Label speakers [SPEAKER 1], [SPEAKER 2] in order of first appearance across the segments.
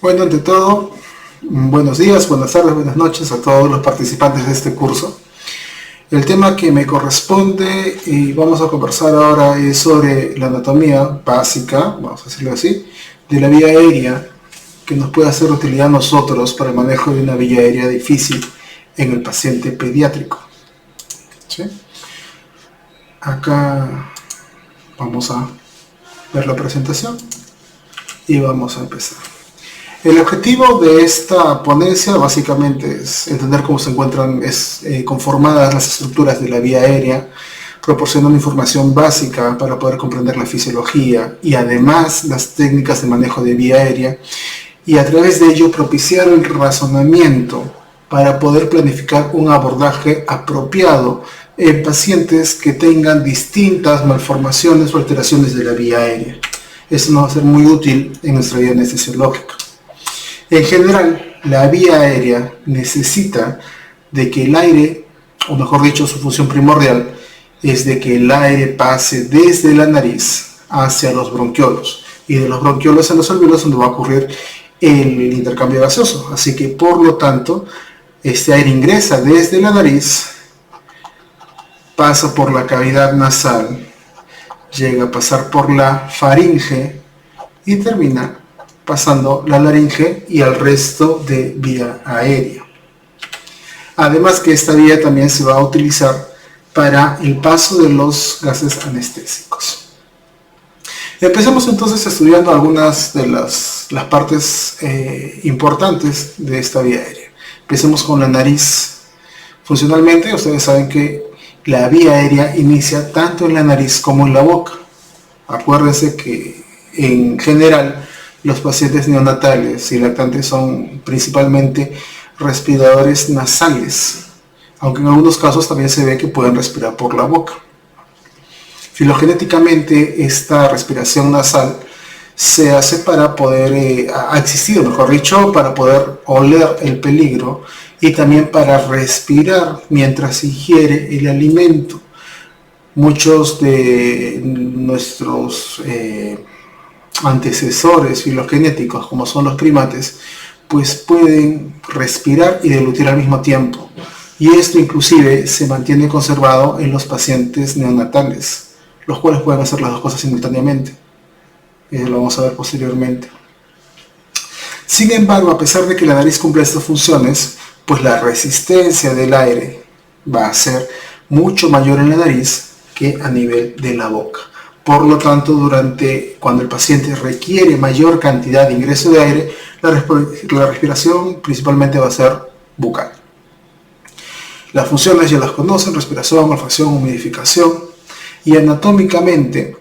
[SPEAKER 1] Bueno, ante todo, buenos días, buenas tardes, buenas noches a todos los participantes de este curso. El tema que me corresponde y vamos a conversar ahora es sobre la anatomía básica, vamos a decirlo así, de la vía aérea que nos puede hacer utilidad a nosotros para el manejo de una vía aérea difícil en el paciente pediátrico. ¿Sí? Acá vamos a ver la presentación y vamos a empezar. El objetivo de esta ponencia básicamente es entender cómo se encuentran conformadas las estructuras de la vía aérea, proporcionando información básica para poder comprender la fisiología y además las técnicas de manejo de vía aérea, y a través de ello propiciar el razonamiento para poder planificar un abordaje apropiado en pacientes que tengan distintas malformaciones o alteraciones de la vía aérea. Esto nos va a ser muy útil en nuestra vida anestesiológica. En general, la vía aérea necesita de que el aire, o mejor dicho, su función primordial, es de que el aire pase desde la nariz hacia los bronquiolos, y de los bronquiolos a los alvéolos donde va a ocurrir el intercambio gaseoso. Así que, por lo tanto, este aire ingresa desde la nariz, pasa por la cavidad nasal, llega a pasar por la faringe y termina pasando la laringe y al resto de vía aérea. Además que esta vía también se va a utilizar para el paso de los gases anestésicos. Empecemos entonces estudiando algunas de las partes importantes de esta vía aérea. Empecemos con la nariz. Funcionalmente, ustedes saben que la vía aérea inicia tanto en la nariz como en la boca. Acuérdense que en general los pacientes neonatales y lactantes son principalmente respiradores nasales, aunque en algunos casos también se ve que pueden respirar por la boca. Filogenéticamente, esta respiración nasal se hace para poder, ha existido, mejor dicho, para poder oler el peligro y también para respirar mientras ingiere el alimento. Muchos de nuestros antecesores filogenéticos, como son los primates, pues pueden respirar y deglutir al mismo tiempo. Y esto inclusive se mantiene conservado en los pacientes neonatales, los cuales pueden hacer las dos cosas simultáneamente. Lo vamos a ver posteriormente. Sin embargo, a pesar de que la nariz cumple estas funciones, pues la resistencia del aire va a ser mucho mayor en la nariz que a nivel de la boca. Por lo tanto, cuando el paciente requiere mayor cantidad de ingreso de aire, la respiración principalmente va a ser bucal. Las funciones ya las conocen: respiración, olfacción, humidificación, y anatómicamente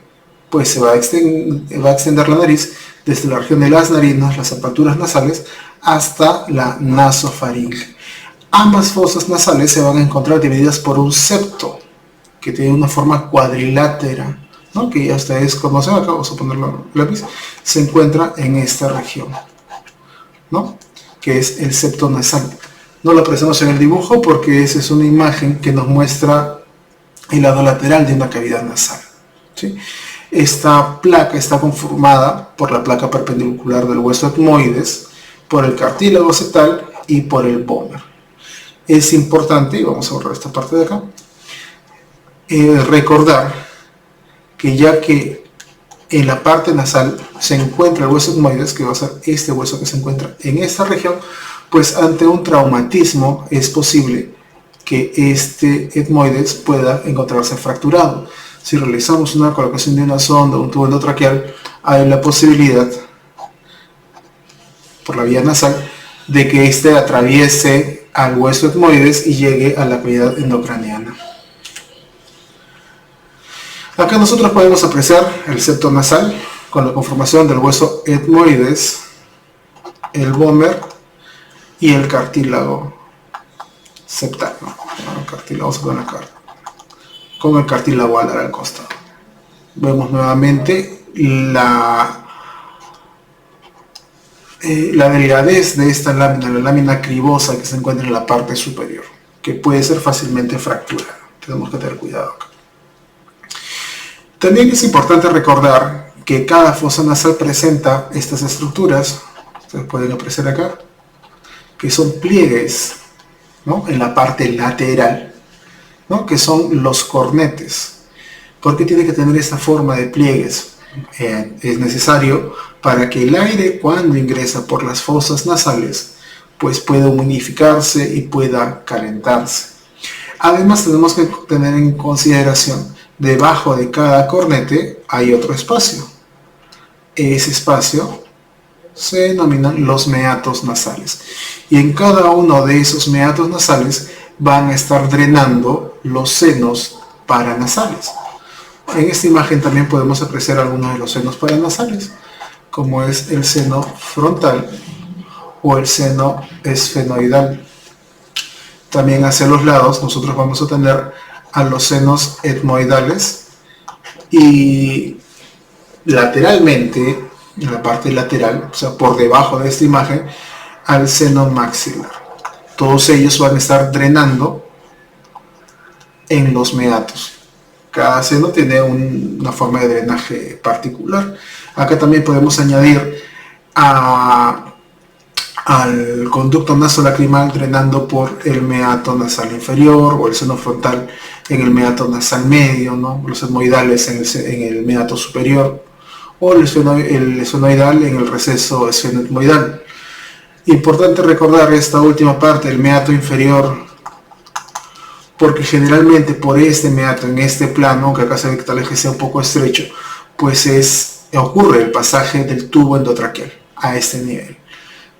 [SPEAKER 1] pues se va a extender la nariz desde la región de las narinas, las aperturas nasales, hasta la nasofaringe. Ambas fosas nasales se van a encontrar divididas por un septo que tiene una forma cuadrilátera, ¿no? Que ya ustedes conocen. Acá vamos a ponerlo en lápiz. Se encuentra en esta región, ¿no? Que es el septo nasal. No lo apreciamos en el dibujo porque esa es una imagen que nos muestra el lado lateral de una cavidad nasal, ¿sí? Esta placa está conformada por la placa perpendicular del hueso etmoides, por el cartílago septal y por el vómer. Es importante, y vamos a borrar esta parte de acá, recordar que ya que en la parte nasal se encuentra el hueso etmoides, que va a ser este hueso que se encuentra en esta región, pues ante un traumatismo es posible que este etmoides pueda encontrarse fracturado. Si realizamos una colocación de una sonda o un tubo endotraqueal, hay la posibilidad, por la vía nasal, de que éste atraviese al hueso etmoides y llegue a la cavidad endocraneana. Acá nosotros podemos apreciar el septo nasal con la conformación del hueso etmoides, el vómer y el cartílago septal. Vamos a poner acá con el cartílago alar al costado. Vemos nuevamente la delgadez de esta lámina, la lámina cribosa que se encuentra en la parte superior, que puede ser fácilmente fracturada. Tenemos que tener cuidado acá. También es importante recordar que cada fosa nasal presenta estas estructuras Ustedes pueden apreciar acá que son pliegues, ¿no?, en la parte lateral, ¿no?, que son los cornetes. ¿Por qué tiene que tener esta forma de pliegues? Es necesario para que el aire, cuando ingresa por las fosas nasales, pues pueda humidificarse y pueda calentarse. Además, tenemos que tener en consideración, debajo de cada cornete hay otro espacio. Ese espacio se denominan los meatos nasales. Y en cada uno de esos meatos nasales van a estar drenando los senos paranasales. En esta imagen también podemos apreciar algunos de los senos paranasales, como es el seno frontal o el seno esfenoidal. También hacia los lados nosotros vamos a tener a los senos etmoidales y lateralmente, en la parte lateral, o sea, por debajo de esta imagen, al seno maxilar. Todos ellos van a estar drenando en los meatos. Cada seno tiene una forma de drenaje particular. Acá también podemos añadir al conducto nasolacrimal drenando por el meato nasal inferior, o el seno frontal en el meato nasal medio, ¿no?, los etmoidales en el meato superior, o el esfenoidal en el receso esfenoetmoidal. Importante recordar esta última parte, el meato inferior, porque generalmente por este meato, en este plano, aunque acá se ve que tal vez sea un poco estrecho, pues ocurre el pasaje del tubo endotraqueal a este nivel.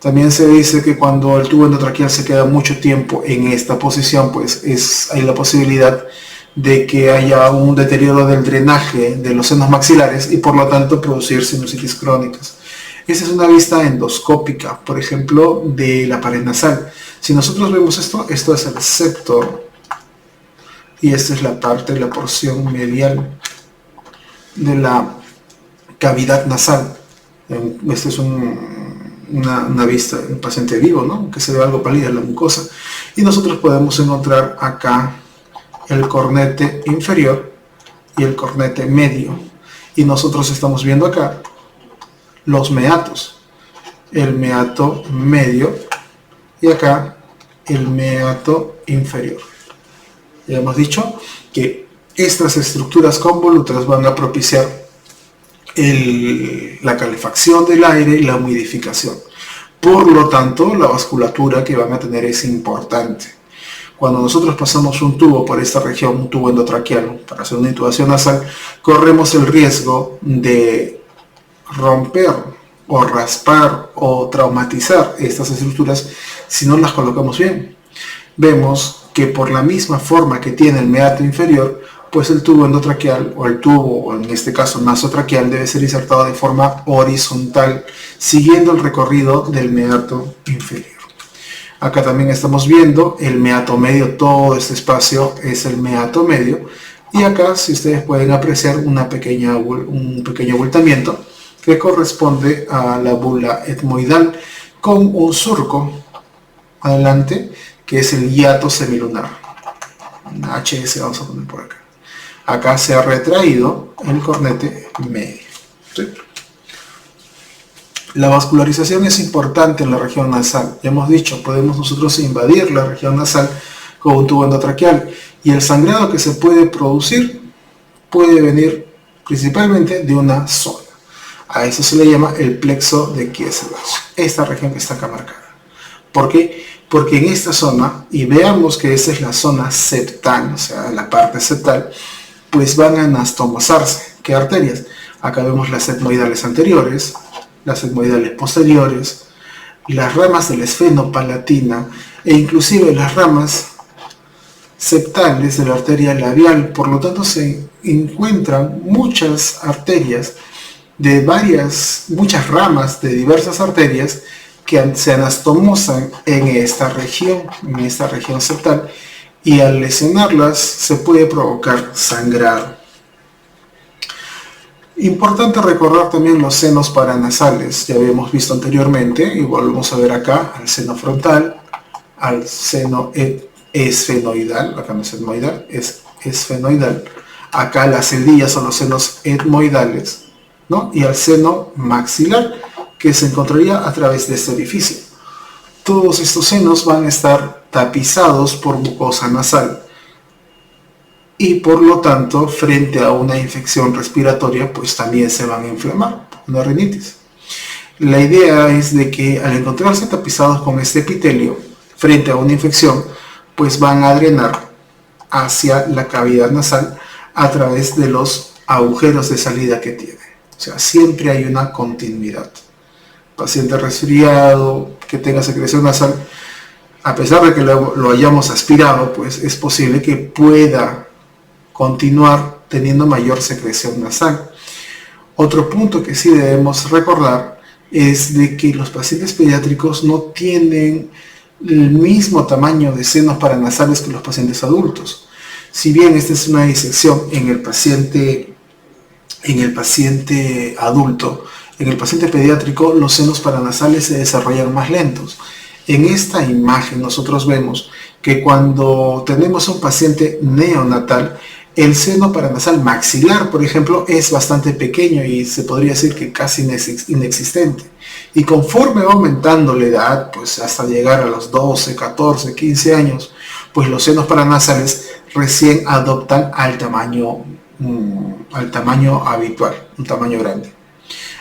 [SPEAKER 1] También se dice que cuando el tubo endotraqueal se queda mucho tiempo en esta posición, pues hay la posibilidad de que haya un deterioro del drenaje de los senos maxilares y por lo tanto producir sinusitis crónicas. Esa es una vista endoscópica, por ejemplo, de la pared nasal. Si nosotros vemos esto es el septo y esta es la parte, la porción medial de la cavidad nasal. Esta es una vista de un paciente vivo, ¿no?, que se ve algo pálida en la mucosa. Y nosotros podemos encontrar acá el cornete inferior y el cornete medio. Y nosotros estamos viendo acá los meatos, el meato medio y acá el meato inferior. Ya hemos dicho que estas estructuras convolutas van a propiciar la calefacción del aire y la humidificación. Por lo tanto, la vasculatura que van a tener es importante. Cuando nosotros pasamos un tubo por esta región, un tubo endotraqueal, para hacer una intubación nasal, corremos el riesgo de romper o raspar o traumatizar estas estructuras si no las colocamos bien. Vemos que por la misma forma que tiene el meato inferior, pues el tubo endotraqueal o el tubo, o en este caso nasotraqueal, debe ser insertado de forma horizontal, siguiendo el recorrido del meato inferior. Acá también estamos viendo el meato medio, todo este espacio es el meato medio, y acá, si ustedes pueden apreciar, un pequeño abultamiento que corresponde a la bula etmoidal con un surco adelante que es el hiato semilunar, una HS vamos a poner por acá. Acá se ha retraído el cornete medio, ¿sí? La vascularización es importante en la región nasal. Ya hemos dicho, podemos nosotros invadir la región nasal con un tubo endotraqueal y el sangrado que se puede producir puede venir principalmente de una zona. A eso se le llama el plexo de Kiesewesch, esta región que está acá marcada. ¿Por qué? Porque en esta zona, y veamos que esa es la zona septal, o sea, la parte septal, pues van a anastomosarse. ¿Qué arterias? Acá vemos las etmoidales anteriores, las etmoidales posteriores, las ramas de la esfenopalatina e inclusive las ramas septales de la arteria labial. Por lo tanto, se encuentran muchas arterias de muchas ramas de diversas arterias que se anastomosan en esta región septal, y al lesionarlas se puede provocar sangrado. Importante recordar también los senos paranasales, ya habíamos visto anteriormente y volvemos a ver acá al seno frontal, al seno esfenoidal, acá no es etmoidal, es esfenoidal, acá las celdillas son los senos etmoidales, ¿no?, y al seno maxilar, que se encontraría a través de este orificio. Todos estos senos van a estar tapizados por mucosa nasal y por lo tanto frente a una infección respiratoria pues también se van a inflamar, una rinitis. La idea es de que al encontrarse tapizados con este epitelio frente a una infección pues van a drenar hacia la cavidad nasal a través de los agujeros de salida que tiene. O sea, siempre hay una continuidad. Paciente resfriado que tenga secreción nasal, a pesar de que lo hayamos aspirado, pues es posible que pueda continuar teniendo mayor secreción nasal. Otro punto que sí debemos recordar es de que los pacientes pediátricos no tienen el mismo tamaño de senos paranasales que los pacientes adultos. Si bien esta es una disección en el paciente adulto, en el paciente pediátrico los senos paranasales se desarrollan más lentos. En esta imagen nosotros vemos que cuando tenemos un paciente neonatal, el seno paranasal maxilar, por ejemplo, es bastante pequeño y se podría decir que casi inexistente. Y conforme va aumentando la edad, pues hasta llegar a los 12, 14, 15 años, pues los senos paranasales recién adoptan al tamaño habitual, un tamaño grande.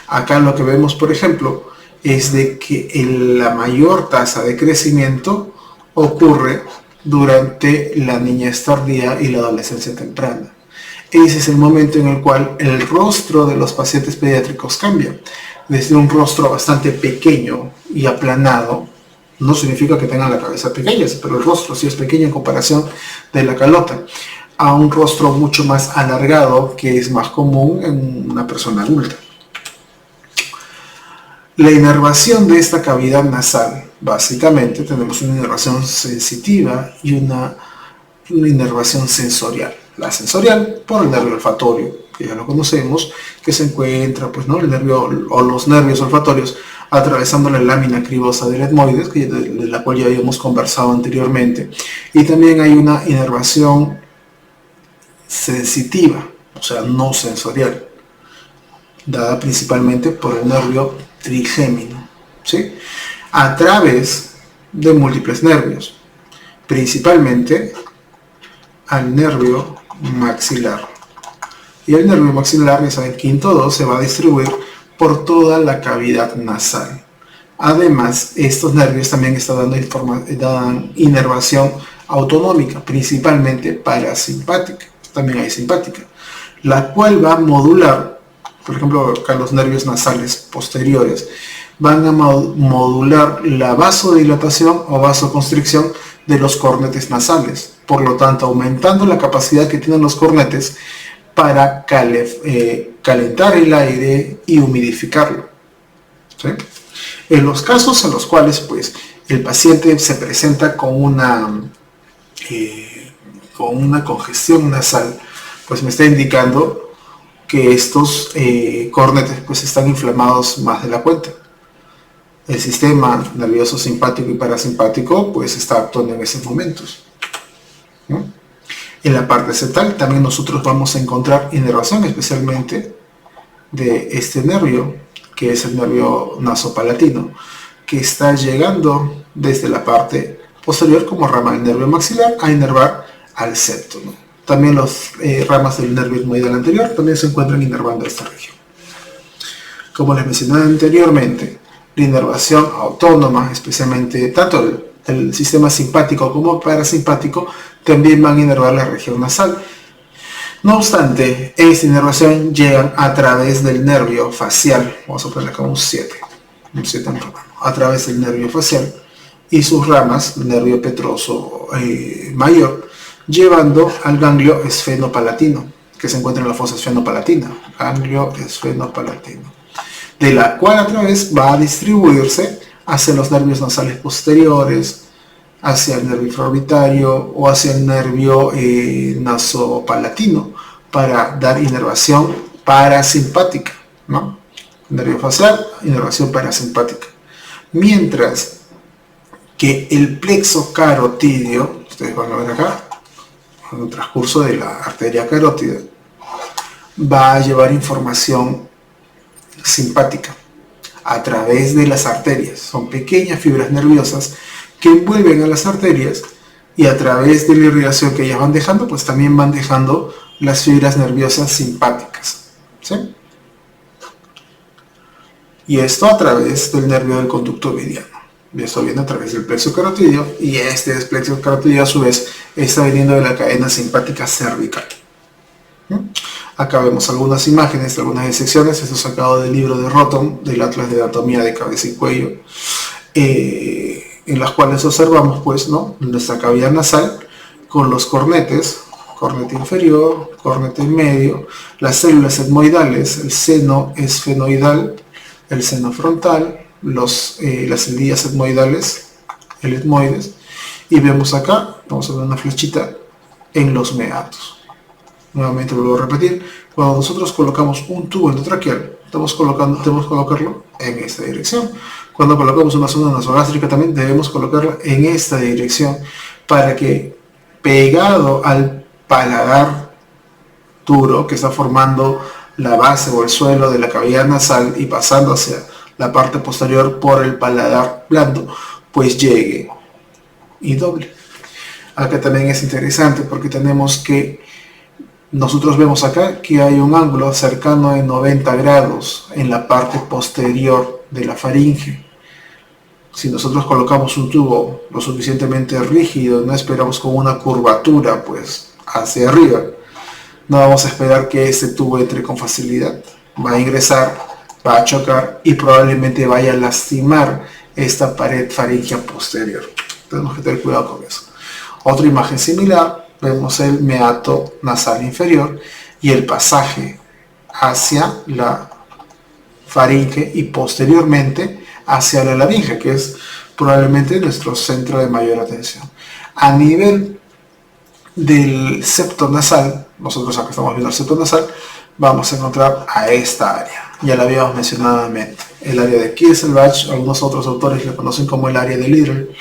[SPEAKER 1] Acá lo que vemos, por ejemplo, es de que la mayor tasa de crecimiento ocurre durante la niñez tardía y la adolescencia temprana. Ese es el momento en el cual el rostro de los pacientes pediátricos cambia. Desde un rostro bastante pequeño y aplanado, no significa que tengan la cabeza pequeña, pero el rostro sí es pequeño en comparación de la calota, a un rostro mucho más alargado, que es más común en una persona adulta. La inervación de esta cavidad nasal, básicamente tenemos una inervación sensitiva y una inervación sensorial. La sensorial por el nervio olfatorio, que ya lo conocemos, que se encuentra, pues, ¿no?, el nervio o los nervios olfatorios atravesando la lámina cribosa del etmoides, de la cual ya habíamos conversado anteriormente. Y también hay una inervación sensitiva, o sea, no sensorial, dada principalmente por el nervio trigémino, ¿sí?, a través de múltiples nervios, principalmente al nervio maxilar. Y el nervio maxilar, ya saben, quinto 2, se va a distribuir por toda la cavidad nasal. Además, estos nervios también dan inervación autonómica, principalmente parasimpática, también hay simpática, la cual va a modular, por ejemplo, acá los nervios nasales posteriores, van a modular la vasodilatación o vasoconstricción de los cornetes nasales, por lo tanto aumentando la capacidad que tienen los cornetes para calentar el aire y humidificarlo, ¿sí? En los casos en los cuales pues el paciente se presenta con una congestión nasal, pues me está indicando que estos cornetes pues están inflamados más de la cuenta. El sistema nervioso simpático y parasimpático pues está actuando en esos momentos, ¿no? En la parte septal también nosotros vamos a encontrar inervación, especialmente de este nervio, que es el nervio nasopalatino, que está llegando desde la parte posterior como rama del nervio maxilar a inervar al septo, ¿no? También las ramas del nervio etmoidal anterior también se encuentran inervando esta región. Como les mencioné anteriormente, la inervación autónoma, especialmente tanto el sistema simpático como parasimpático, también van a inervar la región nasal. No obstante, esta inervación llega a través del nervio facial, vamos a ponerle acá un 7 en romano, a través del nervio facial y sus ramas, el nervio petroso mayor, llevando al ganglio esfenopalatino, que se encuentra en la fosa esfenopalatina, ganglio esfenopalatino, de la cual a través va a distribuirse hacia los nervios nasales posteriores, hacia el nervio infraorbitario o hacia el nervio nasopalatino, para dar inervación parasimpática, ¿no? Nervio facial, inervación parasimpática. Mientras que el plexo carotídeo, ustedes van a ver acá, en el transcurso de la arteria carótida, va a llevar información simpática a través de las arterias. Son pequeñas fibras nerviosas que envuelven a las arterias y a través de la irrigación que ellas van dejando, pues también van dejando las fibras nerviosas simpáticas, ¿sí? Y esto a través del nervio del conducto ovidiano. Y esto viene a través del plexo carotídeo, y este plexo carotídeo a su vez está viniendo de la cadena simpática cervical. Acá vemos algunas imágenes, algunas disecciones. Esto es sacado del libro de Rotom, del Atlas de Anatomía de Cabeza y Cuello, en las cuales observamos, pues, ¿no?, nuestra cavidad nasal con los cornetes, cornete inferior, cornete medio, las células etmoidales, el seno esfenoidal, el seno frontal, las celdillas etmoidales, el etmoides, y vemos acá, vamos a ver una flechita en los meatos. Nuevamente vuelvo a repetir, cuando nosotros colocamos un tubo endotraqueal, debemos colocarlo en esta dirección. Cuando colocamos una sonda nasogástrica también debemos colocarla en esta dirección, para que pegado al paladar duro que está formando la base o el suelo de la cavidad nasal y pasando hacia la parte posterior por el paladar blando, pues llegue y doble. Acá también es interesante porque tenemos que, nosotros vemos acá que hay un ángulo cercano de 90 grados en la parte posterior de la faringe. Si nosotros colocamos un tubo lo suficientemente rígido, no esperamos con una curvatura pues hacia arriba, no vamos a esperar que este tubo entre con facilidad. Va a ingresar, va a chocar y probablemente vaya a lastimar esta pared faríngea posterior. Tenemos que tener cuidado con eso. Otra imagen similar, vemos el meato nasal inferior y el pasaje hacia la faringe y posteriormente hacia la laringe, que es probablemente nuestro centro de mayor atención. A nivel del septo nasal, nosotros acá estamos viendo el septo nasal, vamos a encontrar a esta área. Ya la habíamos mencionado nuevamente, el área de Kieselbach. Algunos otros autores lo conocen como el área de Little,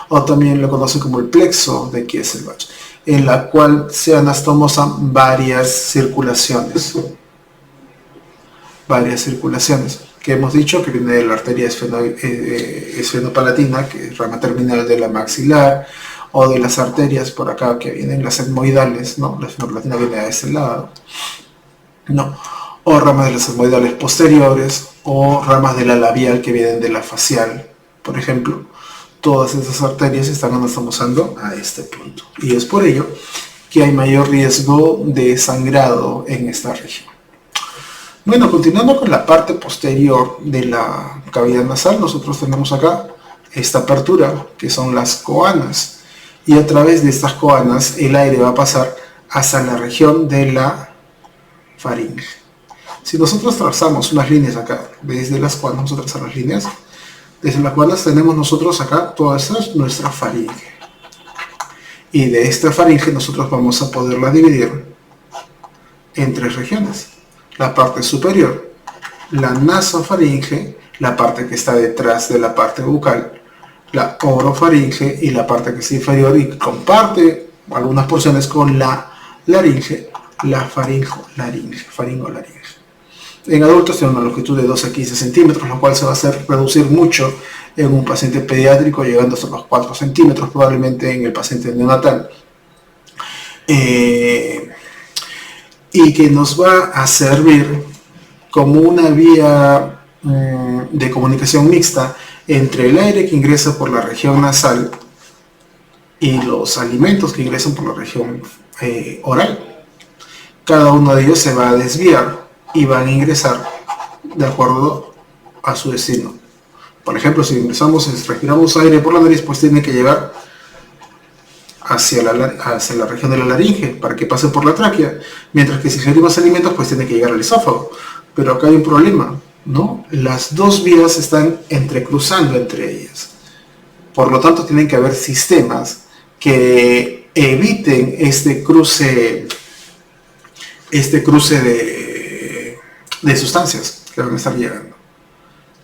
[SPEAKER 1] o también lo conocen como el plexo de Kieselbach, en la cual se anastomosan varias circulaciones. Que hemos dicho que viene de la arteria esfenopalatina, que es rama terminal de la maxilar, o de las arterias por acá que vienen las etmoidales, ¿no? La esfenopalatina viene a este lado, ¿no? O ramas de las etmoidales posteriores, o ramas de la labial que vienen de la facial, por ejemplo. Todas esas arterias están anastomosando a este punto. Y es por ello que hay mayor riesgo de sangrado en esta región. Bueno, continuando con la parte posterior de la cavidad nasal, nosotros tenemos acá esta apertura, que son las coanas. Y a través de estas coanas el aire va a pasar hacia la región de la faringe. Si nosotros trazamos unas líneas acá, desde las coanas, vamos a trazar las líneas, desde las cuales tenemos nosotros acá toda esta es nuestra faringe. Y de esta faringe nosotros vamos a poderla dividir en tres regiones. La parte superior, la nasofaringe, la parte que está detrás de la parte bucal, la orofaringe y la parte que es inferior y comparte algunas porciones con la laringe, la faringolaringe. En adultos tiene una longitud de 12 a 15 centímetros, lo cual se va a hacer reducir mucho en un paciente pediátrico, llegando hasta los 4 centímetros probablemente en el paciente neonatal. Y que nos va a servir como una vía de comunicación mixta entre el aire que ingresa por la región nasal y los alimentos que ingresan por la región oral. Cada uno de ellos se va a desviar y van a ingresar de acuerdo a su destino. Por ejemplo, si respiramos aire por la nariz, pues tiene que llegar hacia la región de la laringe para que pase por la tráquea, mientras que si ingerimos alimentos, pues tiene que llegar al esófago. Pero acá hay un problema, ¿no? Las dos vías están entrecruzando entre ellas. Por lo tanto, tienen que haber sistemas que eviten este cruce de sustancias que van a estar llegando.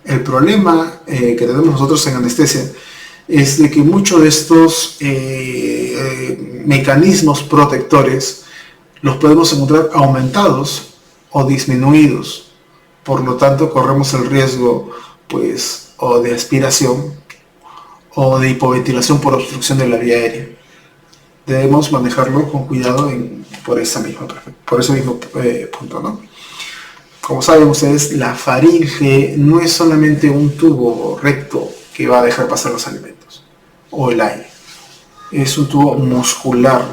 [SPEAKER 1] El problema que tenemos nosotros en anestesia es de que muchos de estos mecanismos protectores los podemos encontrar aumentados o disminuidos. Por lo tanto, corremos el riesgo pues, o de aspiración o de hipoventilación por obstrucción de la vía aérea. Debemos manejarlo con cuidado por ese mismo punto, ¿no? Como saben ustedes, la faringe no es solamente un tubo recto que va a dejar pasar los alimentos o el aire. Es un tubo muscular.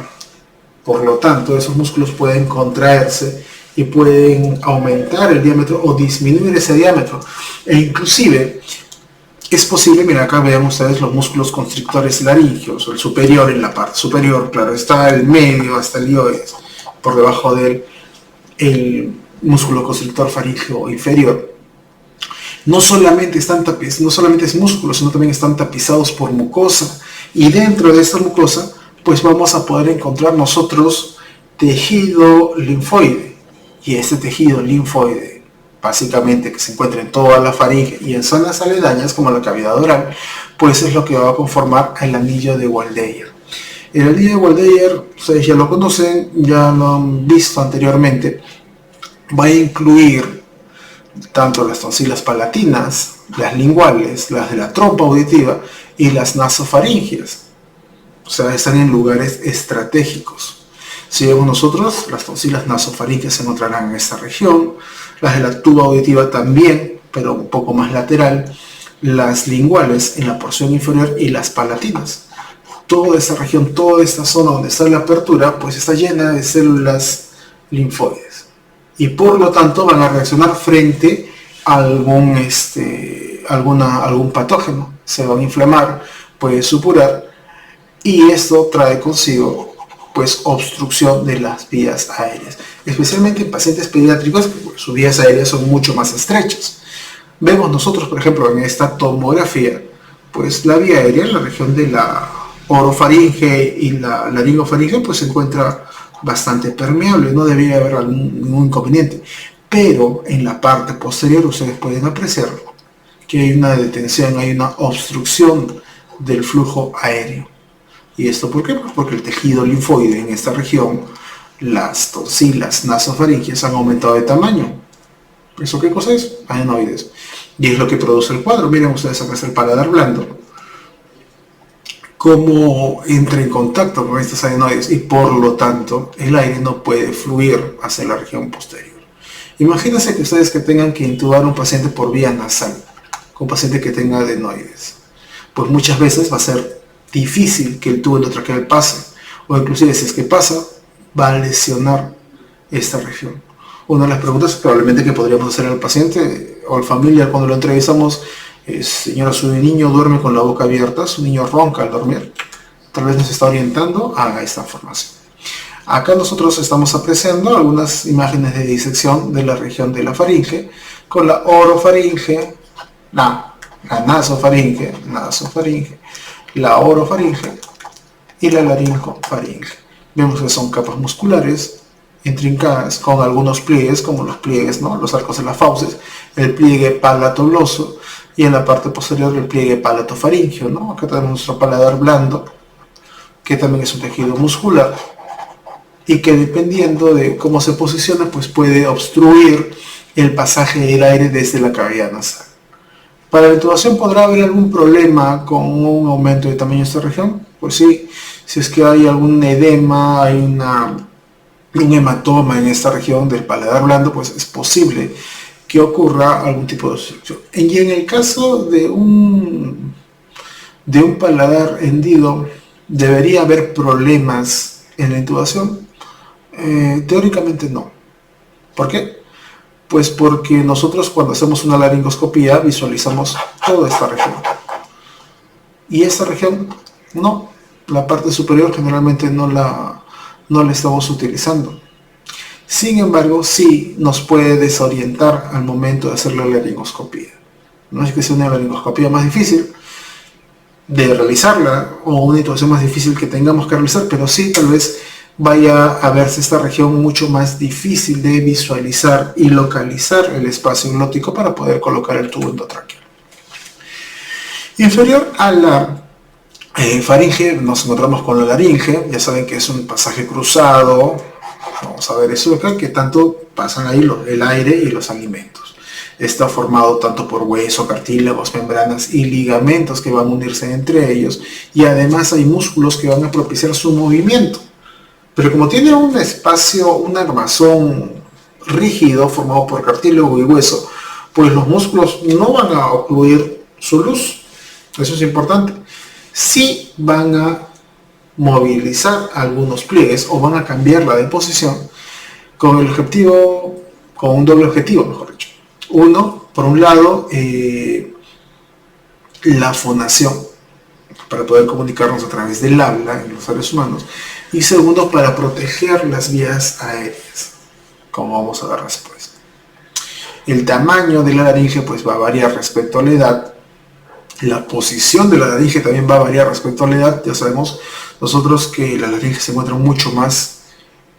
[SPEAKER 1] Por lo tanto, esos músculos pueden contraerse y pueden aumentar el diámetro o disminuir ese diámetro. E inclusive, es posible, mira acá vean ustedes los músculos constrictores laríngeos, el superior en la parte superior, claro, está el medio hasta el hioides, por debajo del el músculo constrictor faríngeo inferior. No solamente es músculo, sino también están tapizados por mucosa, y dentro de esta mucosa pues vamos a poder encontrar nosotros tejido linfoide, y este tejido linfoide básicamente que se encuentra en toda la faringe y en zonas aledañas como la cavidad oral, pues es lo que va a conformar el anillo de Waldeyer. El anillo de Waldeyer, ustedes ya lo conocen, ya lo han visto anteriormente, va a incluir tanto las tonsilas palatinas, las linguales, las de la trompa auditiva y las nasofaringias. O sea, están en lugares estratégicos. Si vemos nosotros, las tonsilas nasofaringias se encontrarán en esta región, las de la tuba auditiva también, pero un poco más lateral, las linguales en la porción inferior y las palatinas. Toda esta región, toda esta zona donde está la apertura, pues está llena de células linfoides. Y por lo tanto van a reaccionar frente a algún patógeno. Se van a inflamar, puede supurar, y esto trae consigo pues obstrucción de las vías aéreas, especialmente en pacientes pediátricos, pues, sus vías aéreas son mucho más estrechas. Vemos nosotros, por ejemplo, en esta tomografía, pues la vía aérea en la región de la orofaringe y la laringofaringe pues se encuentra bastante permeable, no debería haber ningún inconveniente, pero en la parte posterior ustedes pueden apreciar que hay una detención, hay una obstrucción del flujo aéreo. ¿Y esto por qué? Pues porque el tejido linfoide en esta región, las tonsilas nasofaringias han aumentado de tamaño. ¿Eso qué cosa es? Adenoides. Y es lo que produce el cuadro. Miren ustedes, acá está el paladar blando, cómo entra en contacto con estos adenoides y por lo tanto el aire no puede fluir hacia la región posterior. Imagínense que ustedes que tengan que intubar a un paciente por vía nasal, con un paciente que tenga adenoides, pues muchas veces va a ser difícil que el tubo endotraqueal pase, o inclusive si es que pasa, va a lesionar esta región. Una de las preguntas probablemente que podríamos hacer al paciente o al familiar cuando lo entrevistamos es: señora, su niño duerme con la boca abierta, su niño ronca al dormir, tal vez nos está orientando a esta información. Acá nosotros estamos apreciando algunas imágenes de disección de la región de la faringe, con la orofaringe, la nasofaringe, la orofaringe y la laringofaringe. Vemos que son capas musculares intrincadas con algunos pliegues, como los pliegues, ¿no? Los arcos de las fauces, el pliegue palatoloso y en la parte posterior el pliegue palatofaringeo, ¿no? Acá tenemos nuestro paladar blando, que también es un tejido muscular y que dependiendo de cómo se posiciona, pues puede obstruir el pasaje del aire desde la cavidad nasal. ¿Para la intubación podrá haber algún problema con un aumento de tamaño de esta región? Pues sí, si es que hay algún edema, hay un hematoma en esta región del paladar blando, pues es posible que ocurra algún tipo de obstrucción. Y en el caso de un paladar hendido, ¿debería haber problemas en la intubación? Teóricamente no. ¿Por qué? Pues porque nosotros cuando hacemos una laringoscopía visualizamos toda esta región. Y esta región no, la parte superior generalmente no la estamos utilizando. Sin embargo, sí nos puede desorientar al momento de hacer la laringoscopía. No es que sea una laringoscopía más difícil de realizarla o una intubación más difícil que tengamos que realizar, pero sí tal vez vaya a verse esta región mucho más difícil de visualizar y localizar el espacio glótico para poder colocar el tubo endotraqueal. Inferior a la faringe nos encontramos con la laringe. Ya saben que es un pasaje cruzado. Vamos a ver eso acá, que tanto pasan ahí el aire y los alimentos. está formado tanto por hueso, cartílagos, membranas y ligamentos que van a unirse entre ellos, y además hay músculos que van a propiciar su movimiento. Pero como tiene un espacio, un armazón rígido formado por cartílago y hueso, pues los músculos no van a ocluir su luz. Eso es importante. Sí van a movilizar algunos pliegues o van a cambiarla de posición con el objetivo, con un doble objetivo, mejor dicho. Uno, por un lado, la fonación, para poder comunicarnos a través del habla en los seres humanos, y segundo, para proteger las vías aéreas, como vamos a ver después. El tamaño de la laringe pues va a variar respecto a la edad. La posición de la laringe también va a variar respecto a la edad. Ya sabemos nosotros que las laringes se encuentran mucho más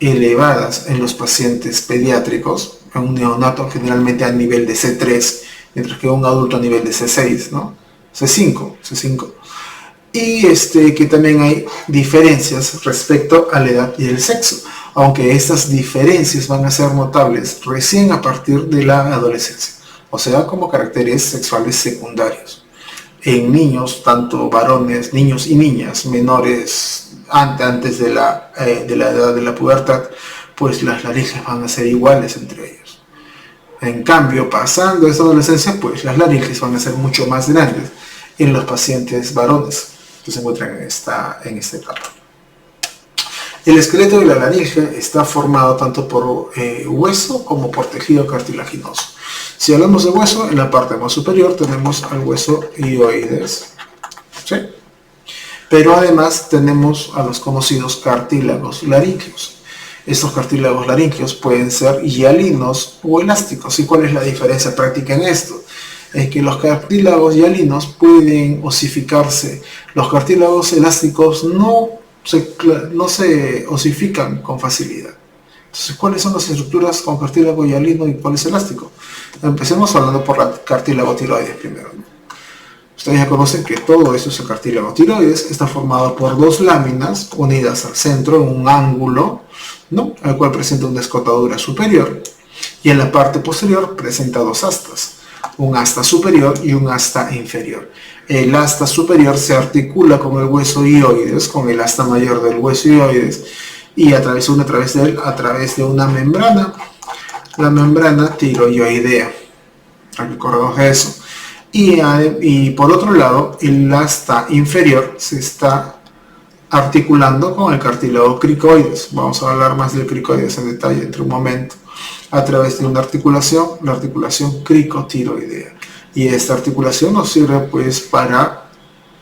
[SPEAKER 1] elevadas en los pacientes pediátricos, en un neonato generalmente a nivel de C3, mientras que un adulto a nivel de C6, ¿no? C5. Y que también hay diferencias respecto a la edad y el sexo, aunque estas diferencias van a ser notables recién a partir de la adolescencia, o sea, como caracteres sexuales secundarios. En niños, tanto varones, niños y niñas menores antes de la edad de la pubertad, pues las laringes van a ser iguales entre ellos. En cambio, pasando esa adolescencia, pues las laringes van a ser mucho más grandes en los pacientes varones que se encuentran en esta etapa. El esqueleto de la laringe está formado tanto por hueso como por tejido cartilaginoso. Si hablamos de hueso, en la parte más superior tenemos al hueso hioides, ¿sí? Pero además tenemos a los conocidos cartílagos laríngeos. Estos cartílagos laríngeos pueden ser hialinos o elásticos. ¿Y cuál es la diferencia práctica en esto? Es que los cartílagos hialinos pueden osificarse. Los cartílagos elásticos no se osifican con facilidad. Entonces, ¿cuáles son las estructuras con cartílago hialino y cuál es elástico? Empecemos hablando por la cartílago tiroides primero, ¿no? Ustedes ya conocen que todo esto es el cartílago tiroides. Está formado por dos láminas unidas al centro en un ángulo, ¿no?, el cual presenta una escotadura superior, y en la parte posterior presenta dos astas, un asta superior y un asta inferior. El asta superior se articula con el hueso hioides, con el asta mayor del hueso hioides, y atraviesa a través de una membrana, la membrana tiroidea. Recordemos eso. Y por otro lado, el asta inferior se está articulando con el cartílago cricoides. Vamos a hablar más del cricoides en detalle entre un momento, a través de una articulación, la articulación cricotiroidea. Y esta articulación nos sirve pues para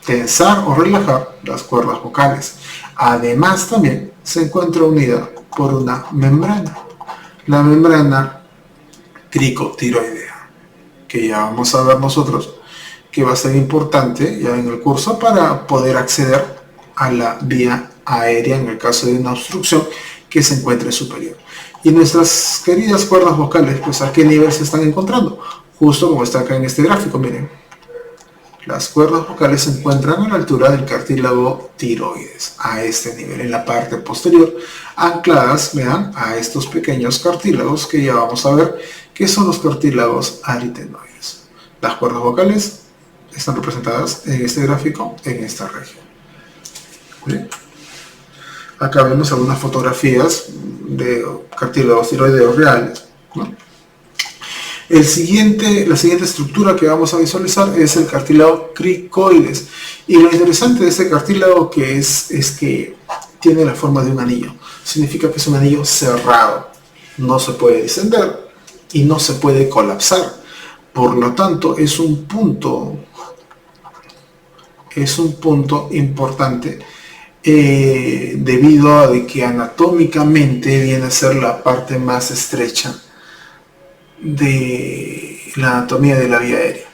[SPEAKER 1] tensar o relajar las cuerdas vocales. Además también se encuentra unida por una membrana, la membrana cricotiroidea, que ya vamos a ver nosotros que va a ser importante ya en el curso para poder acceder a la vía aérea en el caso de una obstrucción que se encuentre superior. Y nuestras queridas cuerdas vocales, pues ¿a qué nivel se están encontrando? Justo como está acá en este gráfico, miren. Las cuerdas vocales se encuentran a la altura del cartílago tiroides, a este nivel, en la parte posterior, ancladas, vean, a estos pequeños cartílagos que ya vamos a ver, que son los cartílagos aritenoides. Las cuerdas vocales están representadas en este gráfico, en esta región. ¿Bien? Acá vemos algunas fotografías de cartílagos tiroideos reales, ¿no? La siguiente estructura que vamos a visualizar es el cartílago cricoides. Y lo interesante de este cartílago es que tiene la forma de un anillo. Significa que es un anillo cerrado. No se puede descender y no se puede colapsar. Por lo tanto, es un punto importante debido a que anatómicamente viene a ser la parte más estrecha de la anatomía de la vía aérea.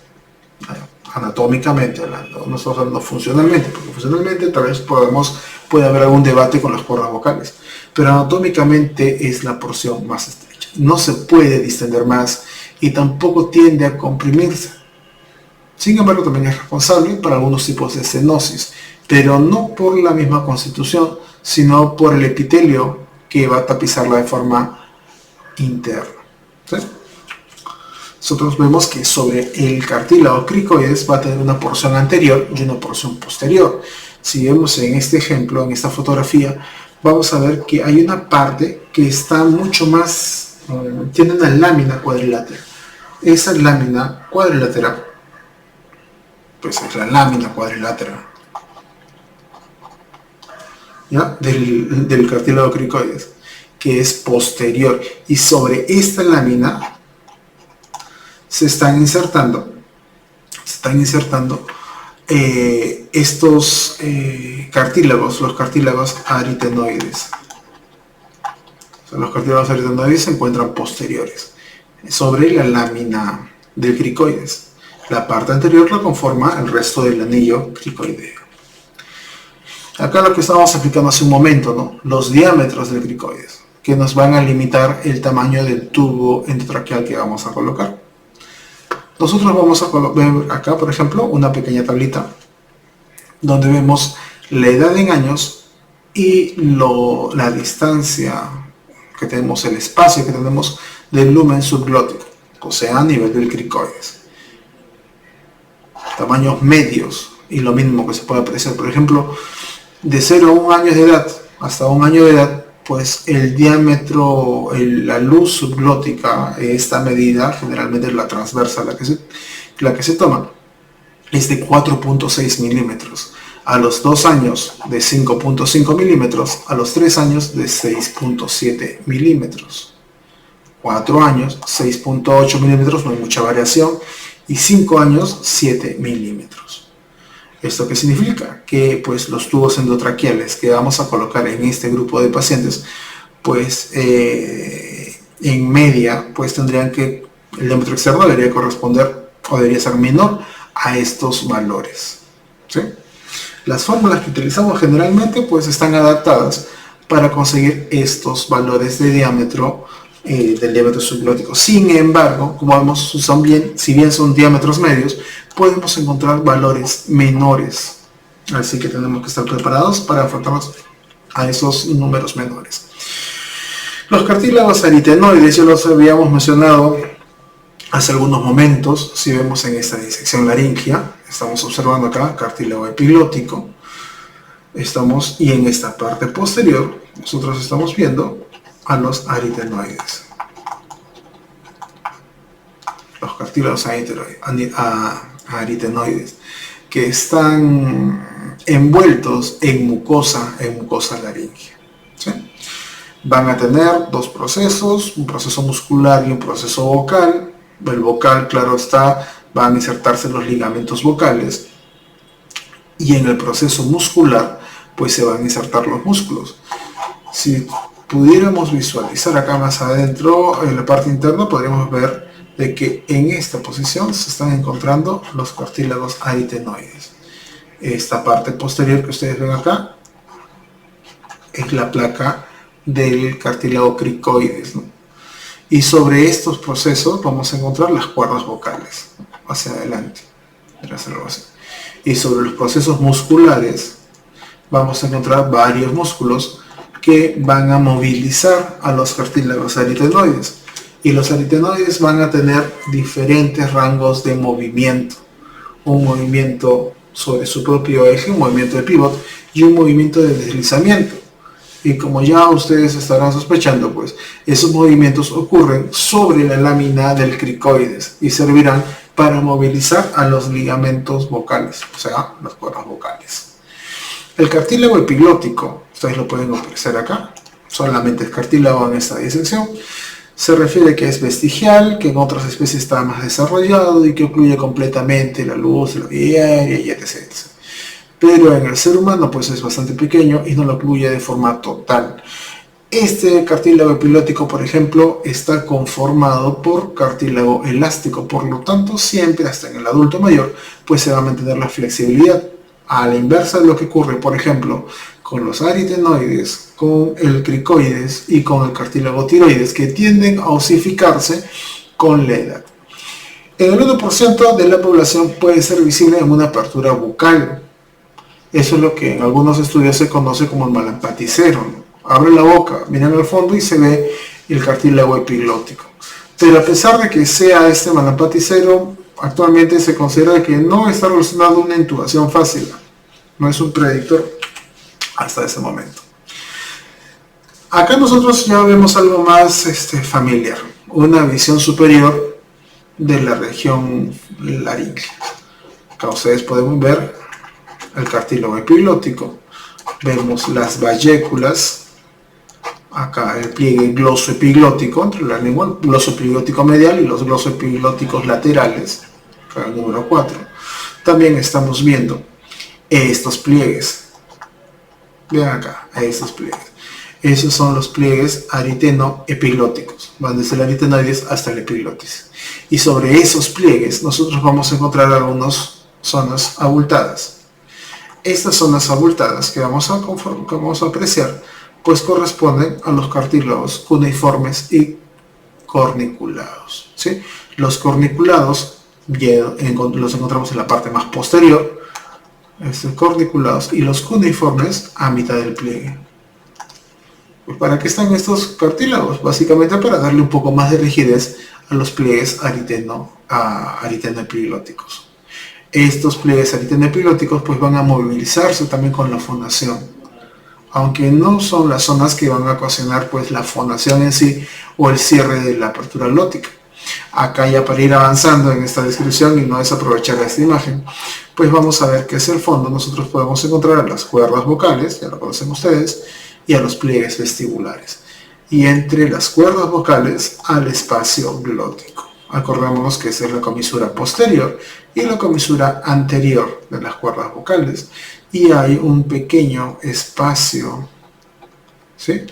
[SPEAKER 1] Anatómicamente hablando, no estamos hablando funcionalmente, porque funcionalmente tal vez puede haber algún debate con las cuerdas vocales, pero anatómicamente es la porción más estrecha. No se puede distender más y tampoco tiende a comprimirse. Sin embargo, también es responsable para algunos tipos de estenosis, pero no por la misma constitución, sino por el epitelio que va a tapizarla de forma interna. ¿Sí? nosotros vemos que sobre el cartílago cricoides va a tener una porción anterior y una porción posterior. Si vemos en este ejemplo, en esta fotografía, vamos a ver que hay una parte que está mucho más, tiene una lámina cuadrilátera. Esa lámina cuadrilátera, pues es la lámina cuadrilátera, ¿ya? Del cartílago cricoides, que es posterior, y sobre esta lámina se están insertando estos cartílagos, los cartílagos aritenoides. O sea, los cartílagos aritenoides se encuentran posteriores sobre la lámina del cricoides. La parte anterior la conforma el resto del anillo cricoideo. Acá lo que estábamos aplicando hace un momento, ¿no? Los diámetros del cricoides, que nos van a limitar el tamaño del tubo endotraqueal que vamos a colocar. Nosotros vamos a ver acá, por ejemplo, una pequeña tablita donde vemos la edad en años y la distancia que tenemos, el espacio que tenemos del lumen subglótico, o sea, a nivel del cricoides. Tamaños medios, y lo mismo que se puede apreciar, por ejemplo, de 0 a 1 año de edad hasta 1 año de edad, pues el diámetro, la luz subglótica, esta medida, generalmente es la transversa la que se toma, es de 4.6 milímetros. A los 2 años de 5.5 milímetros, a los 3 años de 6.7 milímetros. 4 años, 6.8 milímetros, no hay mucha variación, y 5 años, 7 milímetros. ¿Esto qué significa? Que pues los tubos endotraqueales que vamos a colocar en este grupo de pacientes, pues en media, pues tendrían que, el diámetro externo debería corresponder o debería ser menor a estos valores, ¿sí? Las fórmulas que utilizamos generalmente pues están adaptadas para conseguir estos valores de diámetro del diámetro subglótico. Sin embargo, como vemos, si bien son diámetros medios, podemos encontrar valores menores. Así que tenemos que estar preparados para enfrentarnos a esos números menores. Los cartílagos aritenoides ya los habíamos mencionado hace algunos momentos. Si vemos en esta disección laringea, estamos observando acá cartílago epiglótico. Y en esta parte posterior, nosotros estamos viendo a los aritenoides. Los cartílagos aritenoides que están envueltos en mucosa laringea, ¿sí? Van a tener dos procesos, un proceso muscular y un proceso vocal. El vocal, claro está, van a insertarse los ligamentos vocales, y en el proceso muscular pues se van a insertar los músculos. Si pudiéramos visualizar acá más adentro, en la parte interna, podríamos ver de que en esta posición se están encontrando los cartílagos aritenoides. Esta parte posterior que ustedes ven acá es la placa del cartílago cricoides, ¿no? Y sobre estos procesos vamos a encontrar las cuerdas vocales, ¿no? Hacia adelante. Y sobre los procesos musculares vamos a encontrar varios músculos que van a movilizar a los cartílagos aritenoides. Y los aritenoides van a tener diferentes rangos de movimiento. Un movimiento sobre su propio eje, un movimiento de pivot, y un movimiento de deslizamiento. Y como ya ustedes estarán sospechando, pues esos movimientos ocurren sobre la lámina del cricoides y servirán para movilizar a los ligamentos vocales, o sea, las cuerdas vocales. El cartílago epiglótico, ustedes lo pueden apreciar acá, solamente es cartílago en esta disección. Se refiere que es vestigial, que en otras especies está más desarrollado y que ocluye completamente la luz, la vida aérea y etc. Pero en el ser humano pues es bastante pequeño y no lo ocluye de forma total. Este cartílago epiglótico, por ejemplo, está conformado por cartílago elástico, por lo tanto siempre, hasta en el adulto mayor, pues se va a mantener la flexibilidad. A la inversa de lo que ocurre, por ejemplo, con los aritenoides, con el cricoides y con el cartílago tiroides, que tienden a osificarse con la edad. El 1% de la población puede ser visible en una apertura bucal. Eso es lo que en algunos estudios se conoce como el malampaticero, ¿no? Abre la boca, miran al fondo y se ve el cartílago epiglótico. Pero a pesar de que sea este Malapati 0, actualmente se considera que no está relacionado a una intubación fácil. No es un predictor hasta ese momento. Acá nosotros ya vemos algo más familiar, una visión superior de la región laríngea. Acá ustedes pueden ver el cartílago epiglótico, vemos las valléculas, acá el pliegue glosoepiglótico entre la lengua, el glosoepiglótico medial y los glosoepiglóticos laterales, acá el número 4. También estamos viendo estos pliegues, vean acá, estos pliegues. Esos son los pliegues ariteno-epiglóticos, van desde el aritenoides hasta el epiglotis. Y sobre esos pliegues nosotros vamos a encontrar algunas zonas abultadas. Estas zonas abultadas que vamos a apreciar, pues corresponden a los cartílagos cuneiformes y corniculados, ¿sí? Los corniculados los encontramos en la parte más posterior, corniculados, y los cuneiformes a mitad del pliegue. ¿Para qué están estos cartílagos? Básicamente para darle un poco más de rigidez a los pliegues ariteno-epiglóticos. Estos pliegues ariteno-epiglóticos pues van a movilizarse también con la fonación, aunque no son las zonas que van a ocasionar pues la fonación en sí o el cierre de la apertura glótica. Acá ya para ir avanzando en esta descripción y no desaprovechar esta imagen, pues vamos a ver que hacia el fondo nosotros podemos encontrar a las cuerdas vocales, ya lo conocen ustedes, y a los pliegues vestibulares, y entre las cuerdas vocales al espacio glótico. Acordémonos que esa es la comisura posterior y la comisura anterior de las cuerdas vocales, y hay un pequeño espacio, ¿sí?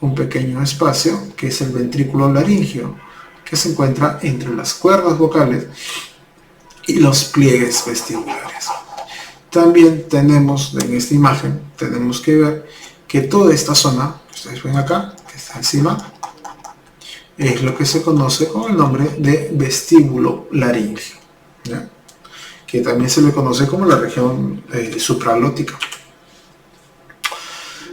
[SPEAKER 1] Un pequeño espacio que es el ventrículo laríngeo, que se encuentra entre las cuerdas vocales y los pliegues vestibulares. También tenemos en esta imagen, tenemos que ver que toda esta zona, que ustedes ven acá, que está encima, es lo que se conoce con el nombre de vestíbulo laríngeo, ¿ya? Que también se le conoce como la región supraglótica.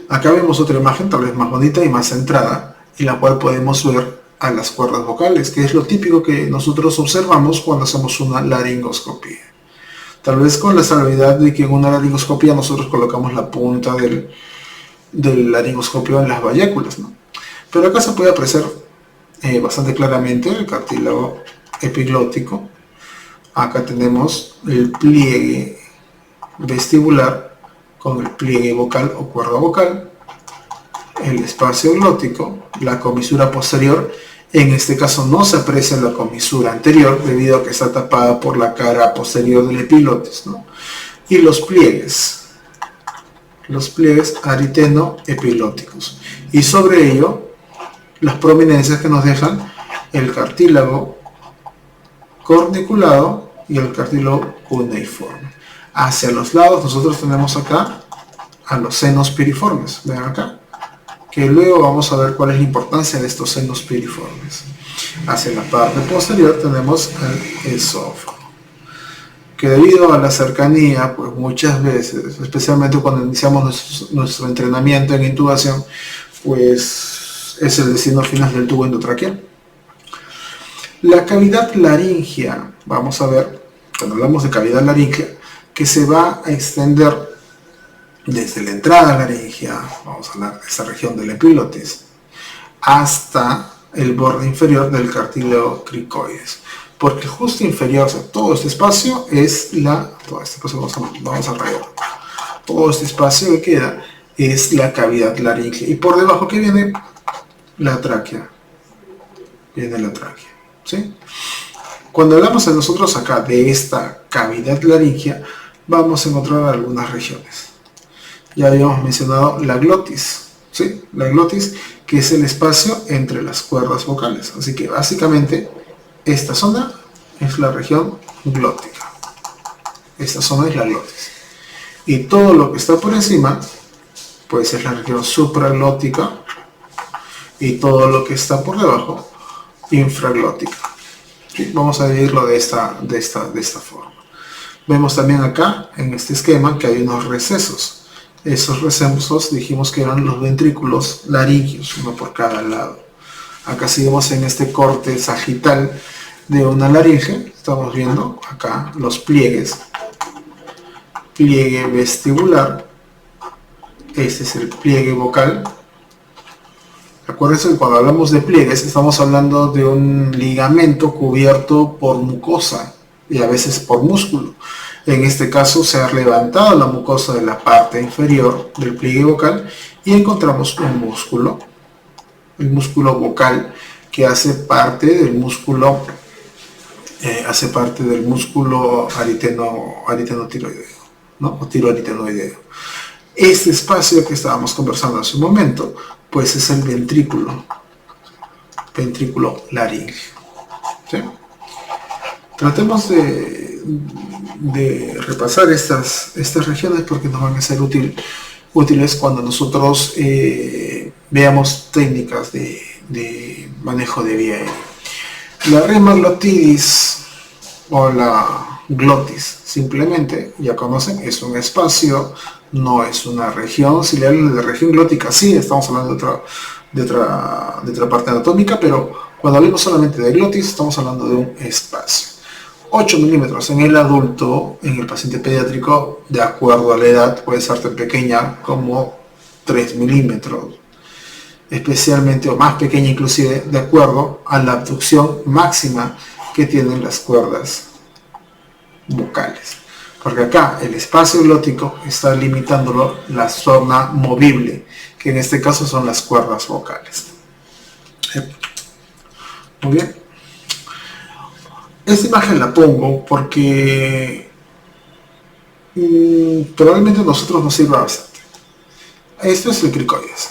[SPEAKER 1] Acá vemos otra imagen tal vez más bonita y más centrada, en la cual podemos ver a las cuerdas vocales, que es lo típico que nosotros observamos cuando hacemos una laringoscopía. Tal vez con la salvedad de que en una laringoscopía nosotros colocamos la punta del laringoscopio en las valléculas, ¿no? Pero acá se puede apreciar bastante claramente el cartílago epiglótico. Acá tenemos el pliegue vestibular con el pliegue vocal o cuerda vocal, el espacio glótico, la comisura posterior. En este caso no se aprecia la comisura anterior debido a que está tapada por la cara posterior del epiglotis, ¿no? Y los pliegues ariteno-epiglóticos, y sobre ello las prominencias que nos dejan el cartílago corniculado y el cartílago cuneiforme. Hacia los lados nosotros tenemos acá a los senos piriformes, ven acá, que luego vamos a ver cuál es la importancia de estos senos piriformes. Hacia la parte posterior tenemos el esófago, que debido a la cercanía, pues muchas veces, especialmente cuando iniciamos nuestro entrenamiento en intubación, pues es el destino final del tubo endotraqueal. La cavidad laríngea, vamos a ver, cuando hablamos de cavidad laríngea, que se va a extender desde la entrada laríngea, vamos a hablar de esa región del epiglotis, hasta el borde inferior del cartílago cricoides. Porque justo inferior, o sea, todo este espacio es vamos a rayar. Todo este espacio que queda es la cavidad laríngea. Y por debajo que viene la tráquea. Viene la tráquea, ¿sí? Cuando hablamos de nosotros acá de esta cavidad laríngea, vamos a encontrar algunas regiones. Ya habíamos mencionado la glotis, ¿sí? La glotis, que es el espacio entre las cuerdas vocales. Así que básicamente esta zona es la región glótica. Esta zona es la glotis. Y todo lo que está por encima, pues es la región supraglótica. Y todo lo que está por debajo, infraglótica. ¿Sí? Vamos a dividirlo de esta forma. Vemos también acá, en este esquema, que hay unos recesos. Esos recesos dijimos que eran los ventrículos laríngeos, uno por cada lado. Acá seguimos en este corte sagital de una laringe. Estamos viendo acá los pliegues. Pliegue vestibular. Este es el pliegue vocal. Acuérdense que cuando hablamos de pliegues estamos hablando de un ligamento cubierto por mucosa y a veces por músculo. En este caso se ha levantado la mucosa de la parte inferior del pliegue vocal y encontramos un músculo, el músculo vocal, que hace parte del músculo aritenotiroideo, ¿no? O tiroaritenoideo. Este espacio que estábamos conversando hace un momento, pues es el ventrículo laríngeo. ¿Sí? Tratemos de repasar estas regiones porque nos van a ser útiles cuando nosotros veamos técnicas de manejo de vía aérea. La rema glotidis o la glotis, simplemente, ya conocen, es un espacio, no es una región. Si le hablan de región glótica, sí, estamos hablando de otra parte anatómica, pero cuando hablamos solamente de glotis, estamos hablando de un espacio. 8 milímetros en el adulto, en el paciente pediátrico, de acuerdo a la edad, puede ser tan pequeña como 3 milímetros, especialmente o más pequeña inclusive, de acuerdo a la abducción máxima que tienen las cuerdas vocales. Porque acá el espacio glótico está limitándolo la zona movible, que en este caso son las cuerdas vocales. Muy bien. Esta imagen la pongo porque probablemente a nosotros nos sirva bastante. Esto es el cricoides.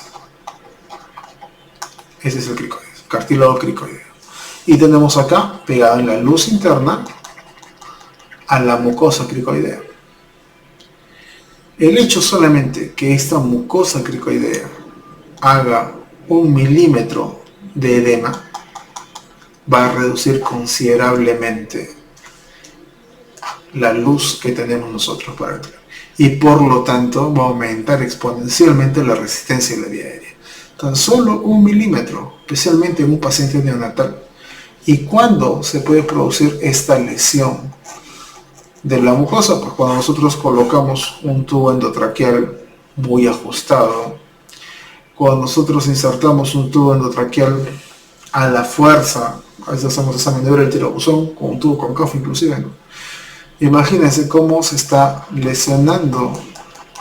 [SPEAKER 1] Este es el cricoides, cartílago cricoideo. Y tenemos acá, pegado en la luz interna, a la mucosa cricoidea. El hecho solamente que esta mucosa cricoidea haga 1 milímetro de edema va a reducir considerablemente la luz que tenemos nosotros para entrar. Y por lo tanto va a aumentar exponencialmente la resistencia de la vía aérea. Tan solo 1 milímetro, especialmente en un paciente neonatal. ¿Y cuándo se puede producir esta lesión de la mucosa? Pues cuando nosotros colocamos un tubo endotraqueal muy ajustado, cuando nosotros insertamos un tubo endotraqueal a la fuerza, a veces hacemos esa maniobra del tirabuzón con un tubo concavo inclusive, ¿no? Imagínense cómo se está lesionando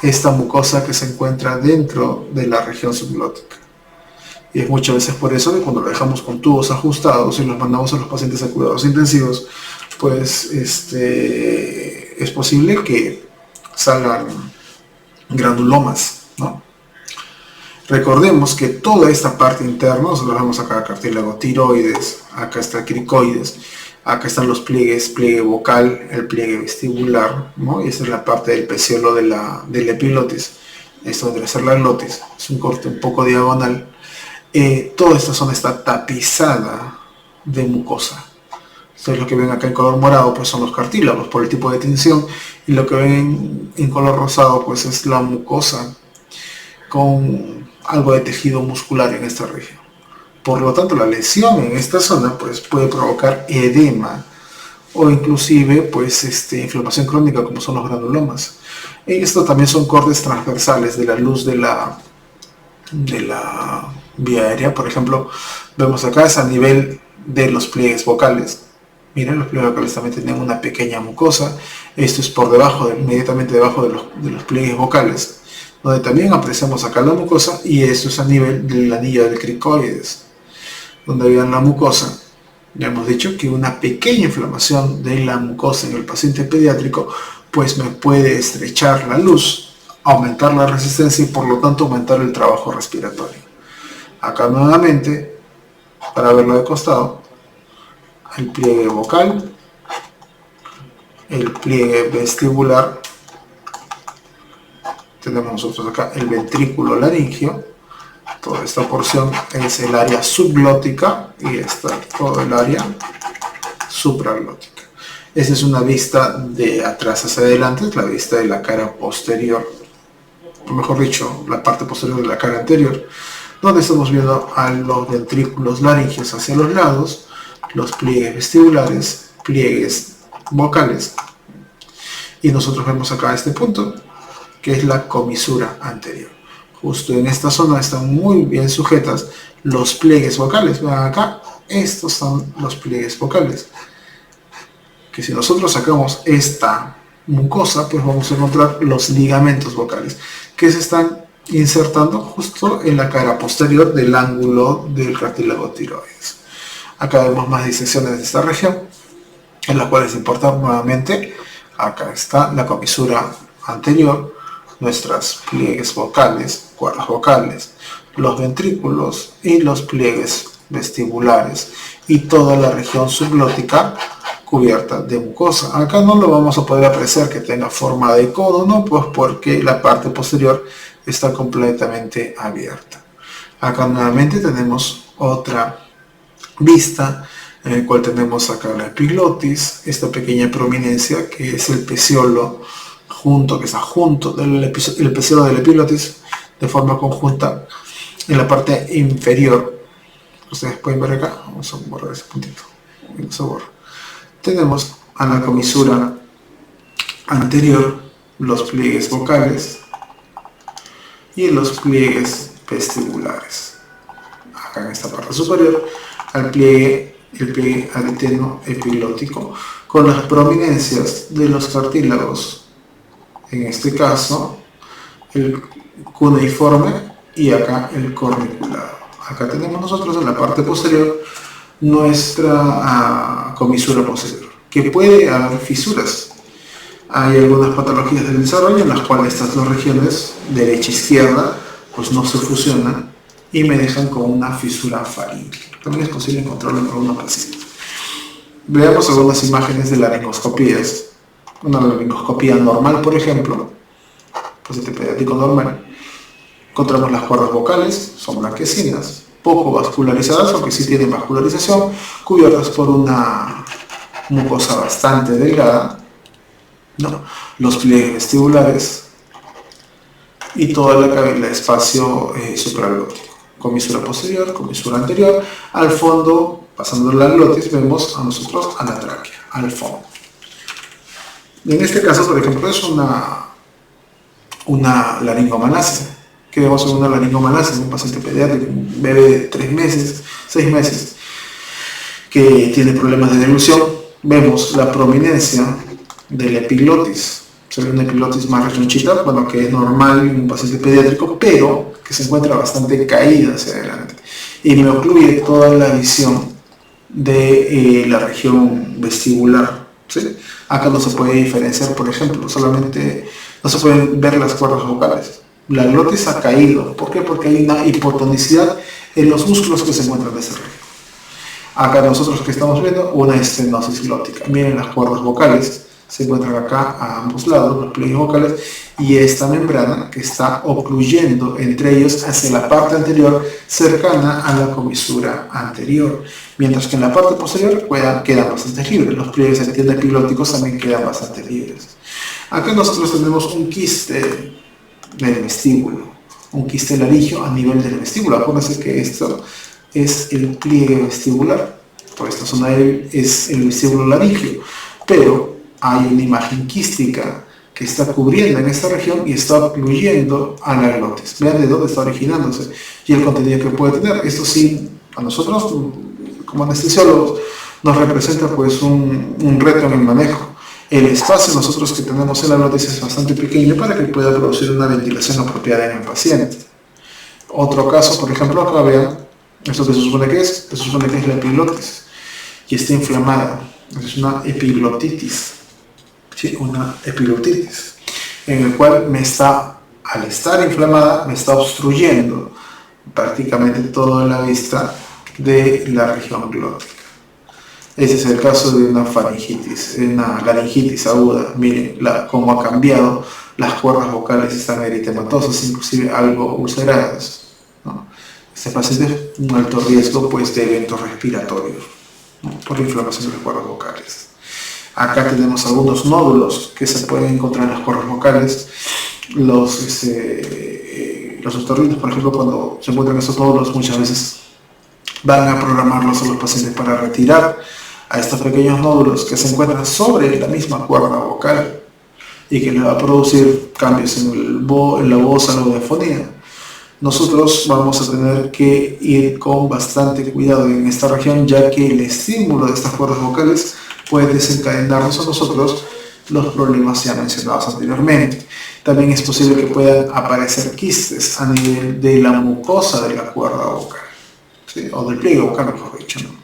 [SPEAKER 1] esta mucosa que se encuentra dentro de la región subglótica. Y es muchas veces por eso que cuando lo dejamos con tubos ajustados y los mandamos a los pacientes a cuidados intensivos, pues es posible que salgan granulomas, ¿no? Recordemos que toda esta parte interna, nosotros vemos acá cartílago tiroides, acá está cricoides, acá están los pliegues, pliegue vocal, el pliegue vestibular, ¿no? Y esta es la parte del peciolo de la epiglotis. Esto vendría a ser la glotis, es un corte un poco diagonal. Toda esta zona está tapizada de mucosa. Ustedes lo que ven acá en color morado pues son los cartílagos por el tipo de tinción, y lo que ven en color rosado pues es la mucosa con algo de tejido muscular en esta región. Por lo tanto, la lesión en esta zona pues puede provocar edema o inclusive pues inflamación crónica, como son los granulomas. Esto también son cortes transversales de la luz de la vía aérea. Por ejemplo, vemos acá es a nivel de los pliegues vocales. Miren, los pliegues vocales también tienen una pequeña mucosa. Esto es por debajo, inmediatamente debajo de los pliegues vocales, donde también apreciamos acá la mucosa, y esto es a nivel del anillo del cricoides, donde vean la mucosa. Ya hemos dicho que una pequeña inflamación de la mucosa en el paciente pediátrico pues me puede estrechar la luz, aumentar la resistencia y por lo tanto aumentar el trabajo respiratorio. Acá nuevamente, para verlo de costado, el pliegue vocal, el pliegue vestibular, tenemos nosotros acá el ventrículo laríngeo. Toda esta porción es el área subglótica y está todo el área supraglótica. Esta es una vista de atrás hacia adelante, es la vista de la cara posterior, o mejor dicho, la parte posterior de la cara anterior. donde estamos viendo a los ventrículos laríngeos hacia los lados, los pliegues vestibulares, pliegues vocales, y nosotros vemos acá este punto, que es la comisura anterior. Justo en esta zona están muy bien sujetas los pliegues vocales. Vean acá, estos son los pliegues vocales. Que si nosotros sacamos esta mucosa, pues vamos a encontrar los ligamentos vocales, que se están insertando justo en la cara posterior del ángulo del cartílago tiroides. Acá vemos más disecciones de esta región, en las cuales importa nuevamente, acá está la comisura anterior, nuestras pliegues vocales, cuerdas vocales, los ventrículos y los pliegues vestibulares y toda la región subglótica cubierta de mucosa. Acá no lo vamos a poder apreciar que tenga forma de cono, ¿no? Pues porque la parte posterior está completamente abierta. Acá nuevamente tenemos otra vista en el cual tenemos acá la epiglotis, esta pequeña prominencia que es el peciolo que está junto del peciolo de la epiglotis de forma conjunta en la parte inferior. Ustedes pueden ver acá, vamos a borrar ese puntito, tenemos a la comisura anterior los pliegues vocales y los pliegues vestibulares. Acá en esta parte superior el pliegue areteno epiglótico con las prominencias de los cartílagos, en este caso el cuneiforme y acá el corniculado. Acá tenemos nosotros en la parte posterior nuestra comisura posterior, que puede haber fisuras. Hay algunas patologías del desarrollo en las cuales estas dos regiones, derecha e izquierda, pues no se fusionan y me dejan con una fisura faríngea. También es posible encontrarlo en algunos pacientes. Veamos algunas imágenes de laringoscopías. Una laringoscopía normal, por ejemplo, paciente pediátrico normal. Encontramos las cuerdas vocales, son blanquecinas, poco vascularizadas, aunque sí tienen vascularización, cubiertas por una mucosa bastante delgada, ¿no? Los pliegues vestibulares y toda el espacio supraglótico. Comisura posterior, comisura anterior. Al fondo, pasando la glotis, vemos a nosotros a la tráquea, al fondo. En este caso, por ejemplo, es una laringomalacia. Que vemos en una laringomalacia en un paciente pediátrico, un bebé de 3 meses, 6 meses, que tiene problemas de deglución. Vemos la prominencia de la epiglotis. Se ve una epiglotis más rechonchita, bueno, que es normal en un paciente pediátrico, pero que se encuentra bastante caída hacia adelante. Y me ocluye toda la visión de la región vestibular, ¿sí? Acá no se puede diferenciar, por ejemplo, solamente no se pueden ver las cuerdas vocales. La glotis ha caído. ¿Por qué? Porque hay una hipotonicidad en los músculos que se encuentran en esa región. Acá nosotros que estamos viendo una estenosis glótica. Miren las cuerdas vocales. Se encuentran acá a ambos lados, los pliegues vocales, y esta membrana que está ocluyendo entre ellos hacia la parte anterior, cercana a la comisura anterior. Mientras que en la parte posterior quedan bastante libres. Los pliegues epiglóticos también quedan bastante libres. Acá nosotros tenemos un quiste del vestíbulo, un quiste laringio a nivel del vestíbulo. Acuérdense que esto es el pliegue vestibular, por esta zona es el vestíbulo laringio, pero hay una imagen quística que está cubriendo en esta región y está ocluyendo a la glotis. Vean de dónde está originándose y el contenido que puede tener. Esto sí, a nosotros como anestesiólogos nos representa pues un reto en el manejo. El espacio nosotros que tenemos en la glotis es bastante pequeño para que pueda producir una ventilación apropiada en el paciente. Otro caso, por ejemplo, acá vean, esto que se supone que es, la epiglotis y está inflamada. Es una epiglotitis, ¿sí? Una epiglotitis, en el cual al estar inflamada, me está obstruyendo prácticamente toda la vista de la región glótica. Ese es el caso de una faringitis, una laringitis aguda. Miren cómo ha cambiado, las cuerdas vocales están eritematosas, inclusive algo ulceradas, ¿no? Este paciente es un alto riesgo pues, de eventos respiratorios, ¿no? Por la inflamación de las cuerdas vocales. Acá tenemos algunos nódulos que se pueden encontrar en las cuerdas vocales, los los otorrinos, por ejemplo, cuando se encuentran estos nódulos, muchas veces van a programarlos a los pacientes para retirar a estos pequeños nódulos que se encuentran sobre la misma cuerda vocal y que le va a producir cambios en la voz, en la audiofonía. Nosotros vamos a tener que ir con bastante cuidado en esta región, ya que el estímulo de estas cuerdas vocales puede desencadenarnos a nosotros los problemas ya mencionados anteriormente. También es posible que puedan aparecer quistes a nivel de la mucosa de la cuerda vocal, ¿sí? O del pliegue vocal, mejor dicho, ¿no?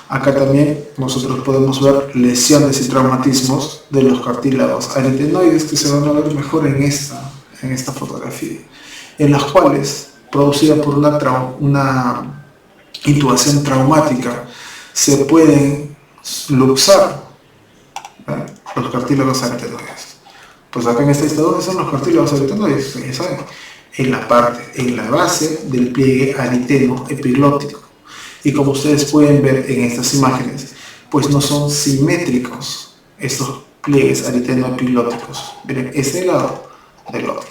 [SPEAKER 1] Acá también nosotros podemos ver lesiones y traumatismos de los cartílagos aritenoides que se van a ver mejor en esta fotografía, en las cuales, producida por una intubación traumática, se pueden luxar, ¿verdad?, los cartílagos aritenoides. Pues acá en esta lista, ¿dónde son los cartílagos aritenoides? Ya saben, en la base del pliegue ariteno epiglótico. Y como ustedes pueden ver en estas imágenes, pues no son simétricos estos pliegues ariteno-epiglóticos. Miren, este lado del otro.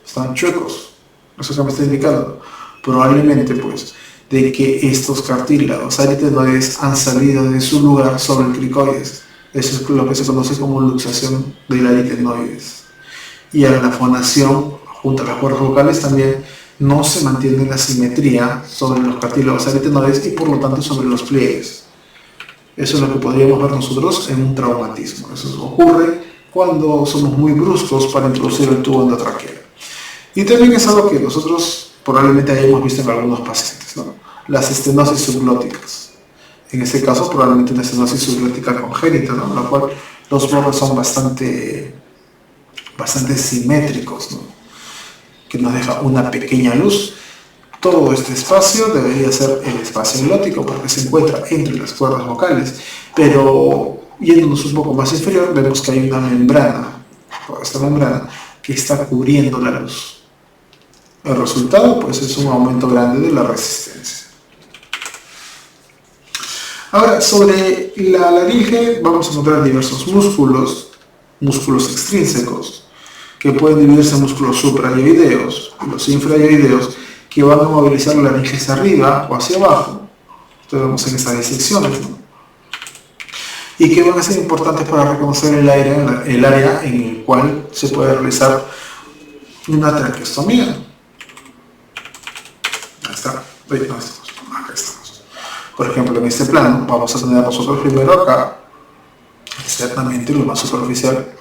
[SPEAKER 1] Están chuecos. Eso que me está indicando. Probablemente, pues, de que estos cartílagos aritenoides han salido de su lugar sobre el cricoides. Eso es lo que se conoce como luxación del aritenoides. Y a la fonación, junto a las cuerdas vocales, también no se mantiene la simetría sobre los cartílagos aritenoides y por lo tanto sobre los pliegues. Eso es lo que podríamos ver nosotros en un traumatismo. Eso ocurre cuando somos muy bruscos para introducir el tubo endotraqueal. Y también es algo que nosotros probablemente hayamos visto en algunos pacientes, ¿no? Las estenosis subglóticas. En este caso probablemente una estenosis subglótica congénita, ¿no?, en la cual los bordes son bastante simétricos, ¿no?, que nos deja una pequeña luz. Todo este espacio debería ser el espacio glótico porque se encuentra entre las cuerdas vocales, pero yéndonos un poco más inferior vemos que hay una membrana, esta membrana, que está cubriendo la luz. El resultado, pues, es un aumento grande de la resistencia. Ahora, sobre la laringe vamos a encontrar diversos músculos extrínsecos, que pueden dividirse en músculos suprayoideos y los infrayoideos, que van a movilizar la laringe hacia arriba o hacia abajo. Esto vemos en estas disecciones, ¿no?, y que van a ser importantes para reconocer el área en el cual se puede realizar una traqueostomía. Ahí está. Acá estamos. Por ejemplo, en este plano vamos a tener nosotros primero acá, externamente, lo más superficial,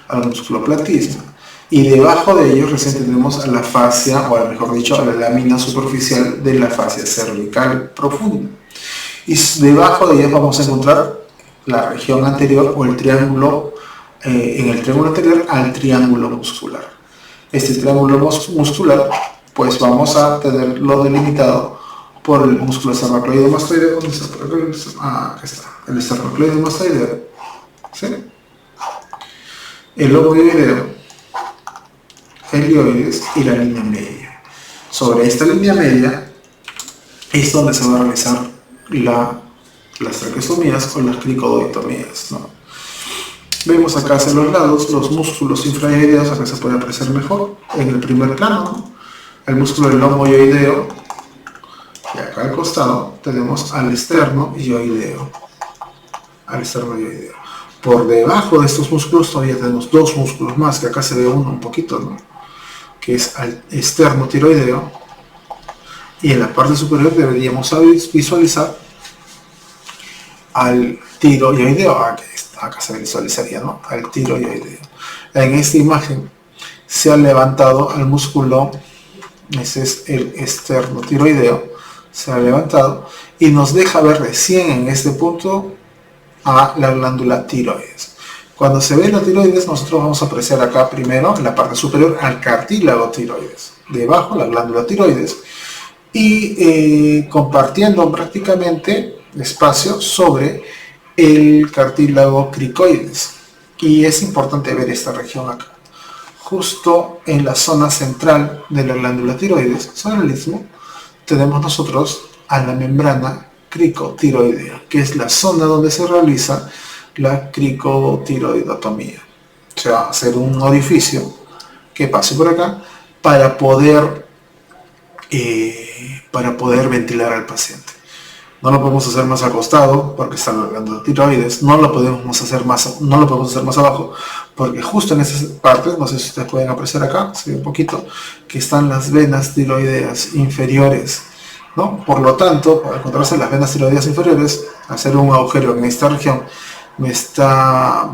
[SPEAKER 1] al músculo platisma. Y debajo de ellos recién tenemos a la fascia, o mejor dicho, a la lámina superficial de la fascia cervical profunda. Y debajo de ellos vamos a encontrar la región anterior o el triángulo, en el triángulo anterior al triángulo muscular. Este triángulo muscular, pues vamos a tenerlo delimitado por el músculo esternocleidomastoideo. ¿Dónde está? Acá está, el esternocleidomastoideo, ¿sí?, el lomoideo, el dioides y la línea media. Sobre esta línea media es donde se va a realizar las traqueostomías o las cricodoitomías, ¿no? Vemos acá hacia los lados los músculos infrayoideos. Acá se puede apreciar mejor en el primer plano, ¿no?, el músculo del lomoyoideo, y acá al costado tenemos al esternoyoideo. Por debajo de estos músculos todavía tenemos dos músculos más, que acá se ve uno un poquito, ¿no?, que es al esternotiroideo, y en la parte superior deberíamos visualizar al tiroideo. Acá se visualizaría, ¿no?, al tiroideo. En esta imagen se ha levantado al músculo, ese es el esternotiroideo, se ha levantado y nos deja ver recién en este punto a la glándula tiroides. Cuando se ve la tiroides, nosotros vamos a apreciar acá primero en la parte superior al cartílago tiroides, debajo la glándula tiroides, y compartiendo prácticamente espacio sobre el cartílago cricoides. Y es importante ver esta región acá, justo en la zona central de la glándula tiroides, sobre el istmo, tenemos nosotros a la membrana cricotiroidea, que es la zona donde se realiza la cricotiroidotomía. O sea, hacer un orificio que pase por acá para poder ventilar al paciente. No lo podemos hacer más acostado porque está hablando de tiroides, no lo podemos hacer más abajo porque justo en esas partes, no sé si ustedes pueden apreciar acá, se ve un poquito, que están las venas tiroideas inferiores, ¿no? Por lo tanto, para encontrarse las venas tiroideas inferiores, hacer un agujero en esta región me está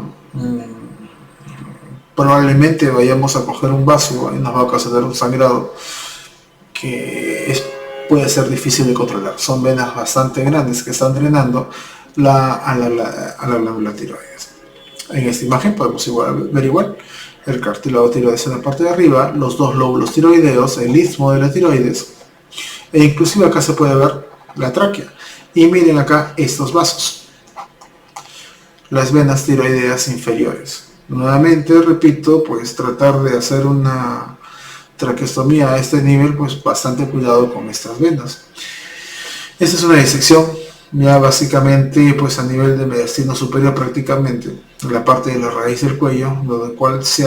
[SPEAKER 1] probablemente vayamos a coger un vaso y nos va a causar un sangrado que puede ser difícil de controlar. Son venas bastante grandes que están drenando a la glándula tiroides. En esta imagen podemos ver igual el cartílago tiroides en la parte de arriba, los dos lóbulos tiroideos, el istmo de la tiroides, e inclusive acá se puede ver la tráquea. Y miren acá estos vasos, las venas tiroideas inferiores. Nuevamente, repito, pues tratar de hacer una traqueostomía a este nivel, pues bastante cuidado con estas venas. Esta es una disección ya básicamente pues a nivel de mediastino superior prácticamente, en la parte de la raíz del cuello, donde cual se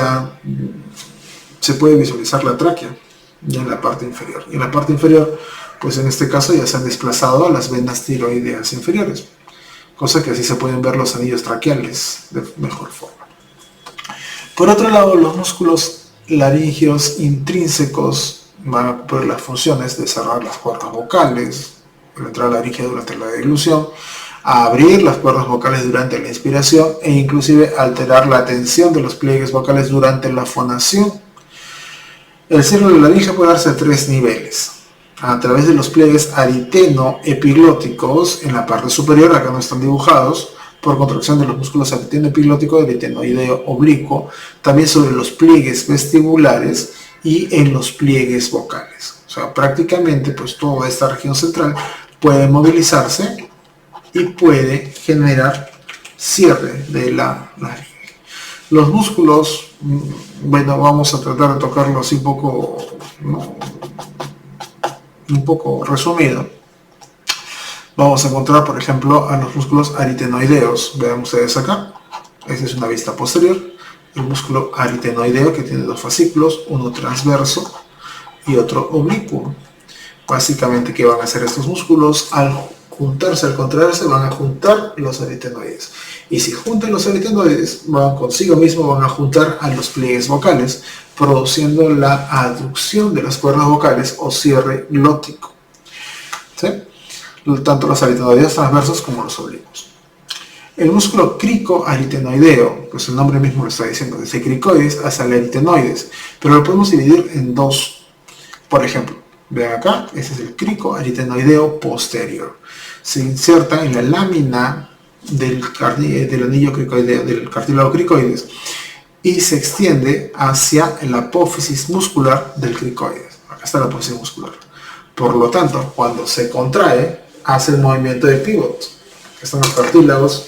[SPEAKER 1] puede visualizar la tráquea ya en la parte inferior. Y en la parte inferior, pues en este caso ya se han desplazado a las venas tiroideas inferiores, cosa que así se pueden ver los anillos traqueales de mejor forma. Por otro lado, los músculos laríngeos intrínsecos van a cumplir las funciones de cerrar las cuerdas vocales, entrar laríngea durante la deglución, a abrir las cuerdas vocales durante la inspiración e inclusive alterar la tensión de los pliegues vocales durante la fonación. El cierre de la laringe puede darse a 3 niveles. A través de los pliegues ariteno-epiglóticos en la parte superior, acá no están dibujados, por contracción de los músculos ariteno-epiglótico del aritenoideo oblicuo, también sobre los pliegues vestibulares y en los pliegues vocales. O sea, prácticamente pues toda esta región central puede movilizarse y puede generar cierre de la laringe. Los músculos, bueno, vamos a tratar de tocarlo así un poco resumido. Vamos a encontrar, por ejemplo, a los músculos aritenoideos. Vean ustedes acá. Esta es una vista posterior. El músculo aritenoideo que tiene 2 fascículos, uno transverso y otro oblicuo. Básicamente, ¿qué van a hacer estos músculos? Al juntarse, al contraerse, van a juntar los aritenoides. Y si juntan los aritenoides, consigo mismo van a juntar a los pliegues vocales, produciendo la aducción de las cuerdas vocales o cierre glótico. ¿Sí? Tanto los aritenoideos transversos como los oblicuos. El músculo cricoaritenoideo, pues el nombre mismo lo está diciendo, desde cricoides hasta el aritenoides, pero lo podemos dividir en 2. Por ejemplo, vean acá, este es el cricoaritenoideo posterior. Se inserta en la lámina del anillo cricoideo, del cartílago cricoides, y se extiende hacia la apófisis muscular del cricoides. Acá está la apófisis muscular. Por lo tanto, cuando se contrae, hace el movimiento de pivot. Están los cartílagos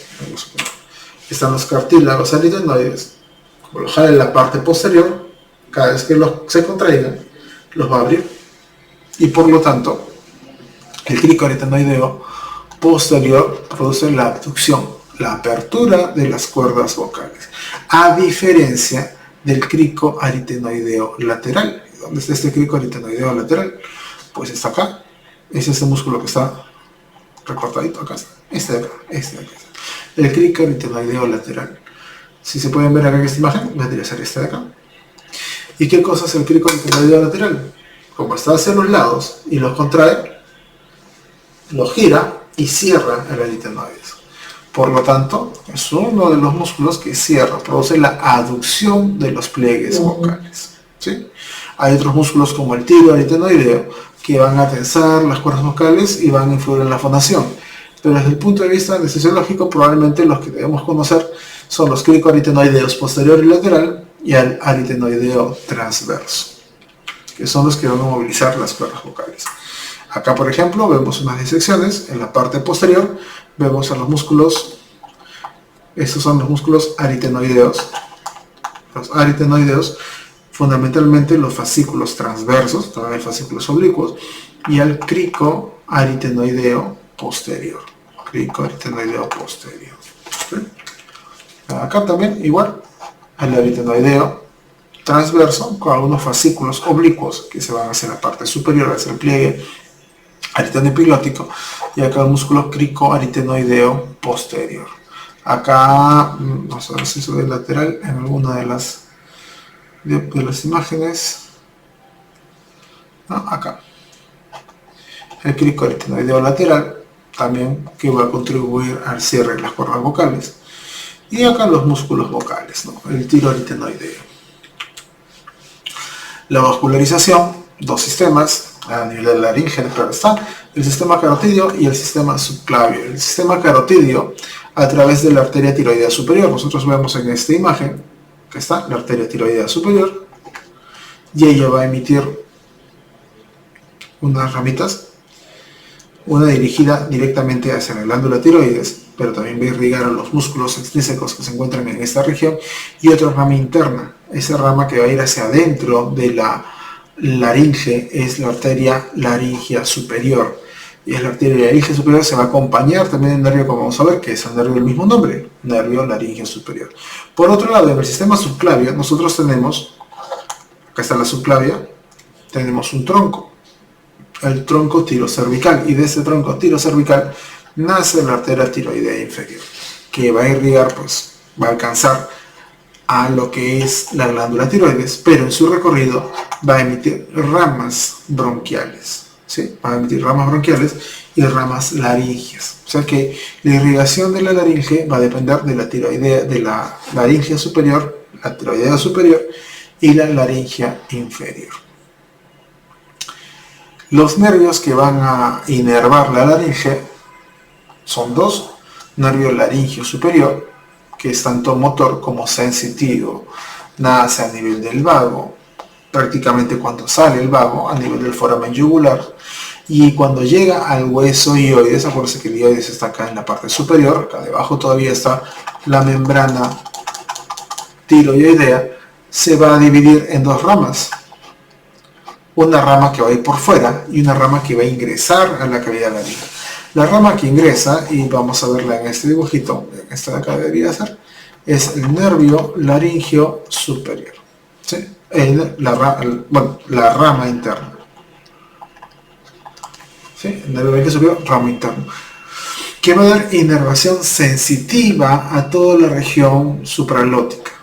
[SPEAKER 1] aritenoides. Como lo jala en la parte posterior, cada vez que se contraigan, los va a abrir. Y por lo tanto, el cricoaritenoideo posterior produce la abducción, la apertura de las cuerdas vocales. A diferencia del cricoaritenoideo lateral. ¿Dónde está este cricoaritenoideo lateral? Pues está acá. Es este músculo que está recortadito acá. Este de acá. El cricoaritenoideo lateral. Si se pueden ver acá en esta imagen, vendría a ser este de acá. ¿Y qué cosa es el cricoaritenoideo lateral? Como está hacia los lados y los contrae, lo gira y cierra el aritenoides. Por lo tanto, es uno de los músculos que cierra, produce la aducción de los pliegues vocales. ¿Sí? Hay otros músculos como el tiroaritenoideo que van a tensar las cuerdas vocales y van a influir en la fonación. Pero desde el punto de vista anestesiológico, probablemente los que debemos conocer son los cricoaritenoideos posterior y lateral y el aritenoideo transverso, que son los que van a movilizar las cuerdas vocales. Acá, por ejemplo, vemos unas disecciones. En la parte posterior vemos a los músculos, estos son los músculos aritenoideos. Los aritenoideos, fundamentalmente los fascículos transversos, también hay fascículos oblicuos, y el cricoaritenoideo posterior. Cricoaritenoideo posterior. ¿Sí? Acá también igual, el aritenoideo transverso con algunos fascículos oblicuos que se van hacia la parte superior, hacia el pliegue aritenoepilótico, y acá el músculo cricoaritenoideo posterior. Acá, vamos a ver si se ve lateral en alguna de las imágenes. No, acá. El cricoaritenoideo lateral, también, que va a contribuir al cierre de las cuerdas vocales. Y acá los músculos vocales, ¿no? El tiroaritenoideo. La vascularización, dos sistemas, a nivel de la laringe, claro está, el sistema carotidio y el sistema subclavio. El sistema carotidio, a través de la arteria tiroidea superior. Nosotros vemos en esta imagen, que está la arteria tiroidea superior, y ella va a emitir unas ramitas, una dirigida directamente hacia la glándula tiroides, pero también va a irrigar a los músculos extrínsecos que se encuentran en esta región, y otra rama interna. Esa rama que va a ir hacia adentro de la laringe es la arteria laringea superior. Y es la arteria laringea superior, se va a acompañar también del nervio, como vamos a ver, que es el nervio del mismo nombre, nervio laringeo superior. Por otro lado, en el sistema subclavio, nosotros tenemos, acá está la subclavia, tenemos un tronco, el tronco tirocervical, y de ese tronco tirocervical nace la arteria tiroidea inferior, que va a irrigar, pues, va a alcanzar a lo que es la glándula tiroides, pero en su recorrido va a emitir ramas bronquiales. ¿Sí? Va a emitir ramas bronquiales y ramas laringeas. O sea que la irrigación de la laringe va a depender de la tiroidea, de la laringea superior, la tiroidea superior y la laringea inferior. Los nervios que van a inervar la laringe son dos: nervio laringeo superior, que es tanto motor como sensitivo, nace a nivel del vago, prácticamente cuando sale el vago, a nivel del foramen yugular, y cuando llega al hueso hioides, acuérdense que el hioides está acá en la parte superior, acá debajo todavía está la membrana tiroidea, se va a dividir en dos ramas. Una rama que va a ir por fuera y una rama que va a ingresar a la cavidad laringe. La rama que ingresa, y vamos a verla en este dibujito, en esta de acá debería ser, es el nervio laringeo superior. ¿Sí? La rama interna. ¿Sí? El nervio laringeo superior, rama interna. Que va a dar inervación sensitiva a toda la región supralótica.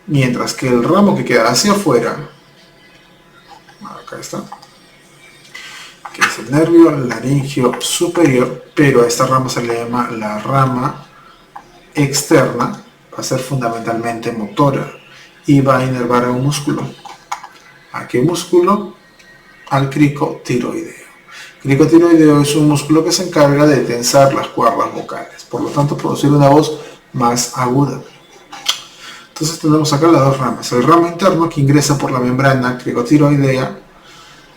[SPEAKER 1] Mientras que el ramo que queda hacia afuera, acá está, que es el nervio laringeo superior, pero a esta rama se le llama la rama externa, va a ser fundamentalmente motora y va a inervar a un músculo. ¿A qué músculo? Al cricotiroideo. Cricotiroideo es un músculo que se encarga de tensar las cuerdas vocales, por lo tanto producir una voz más aguda. Entonces tenemos acá las dos ramas: el ramo interno, que ingresa por la membrana cricotiroidea,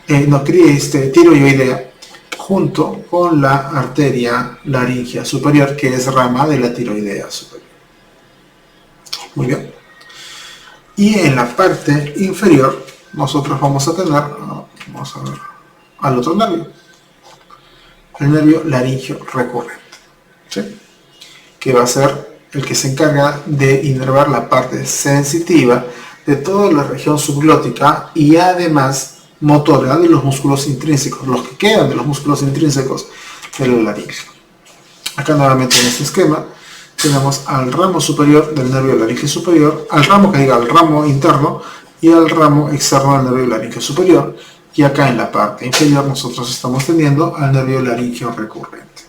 [SPEAKER 1] tiroidea, junto con la arteria laringea superior, que es rama de la tiroidea superior. Muy bien. Y en la parte inferior nosotros vamos a tener, vamos a ver, al otro nervio, el nervio laringeo recurrente, ¿sí? Que va a ser el que se encarga de inervar la parte sensitiva de toda la región subglótica y además motora de los músculos intrínsecos, los que quedan de los músculos intrínsecos de la laringe. Acá nuevamente en este esquema tenemos al ramo superior del nervio laringeo superior, al ramo interno y al ramo externo del nervio laringeo superior, y acá en la parte inferior nosotros estamos teniendo al nervio laringeo recurrente.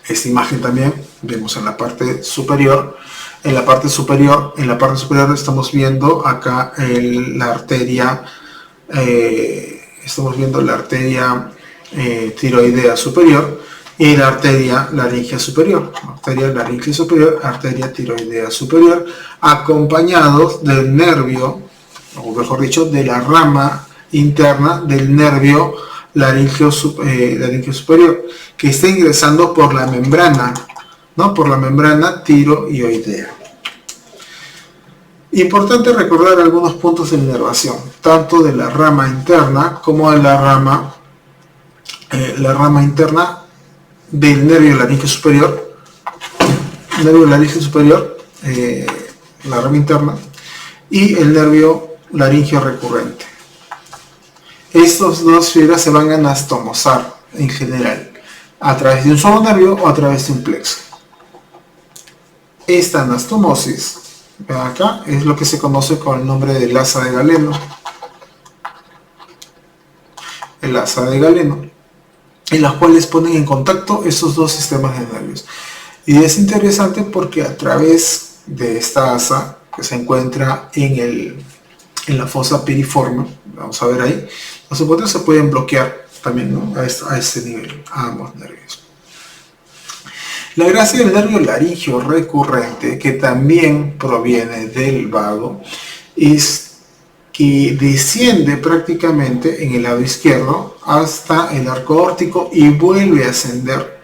[SPEAKER 1] Esta imagen también vemos en la parte superior. En la parte superior estamos viendo acá la arteria, tiroidea superior y la arteria laringea superior, arteria tiroidea superior, acompañados del nervio, o mejor dicho, de la rama interna del nervio laringeo superior, que está ingresando por la membrana, ¿no? Por la membrana tiroidea. Importante recordar algunos puntos de inervación, tanto de la rama interna como de la rama interna del nervio laringeo superior, la rama interna, y el nervio laringio recurrente. Estas dos fibras se van a anastomosar en general, a través de un solo nervio o a través de un plexo. Esta anastomosis, vean acá, es lo que se conoce con el nombre del asa de Galeno. El asa de Galeno, en las cuales ponen en contacto estos dos sistemas de nervios. Y es interesante porque a través de esta asa que se encuentra en la fosa piriforme, vamos a ver ahí, los encuentros se pueden bloquear también, ¿no? a este nivel, a ambos nervios. La gracia del nervio laringio recurrente, que también proviene del vago, es que desciende prácticamente en el lado izquierdo hasta el arco órtico y vuelve a ascender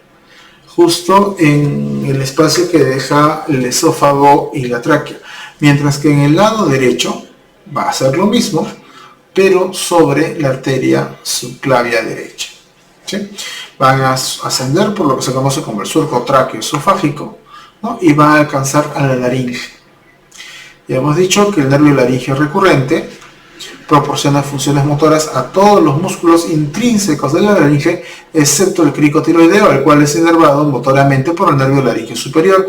[SPEAKER 1] justo en el espacio que deja el esófago y la tráquea, mientras que en el lado derecho va a ser lo mismo, pero sobre la arteria subclavia derecha. ¿Sí? Van a ascender por lo que se conoce como el surco tráqueo-esofágico, ¿no? Y van a alcanzar a la laringe. Ya hemos dicho que el nervio laringio recurrente proporciona funciones motoras a todos los músculos intrínsecos de la laringe, excepto el cricotiroideo, el cual es inervado motoramente por el nervio laringio superior,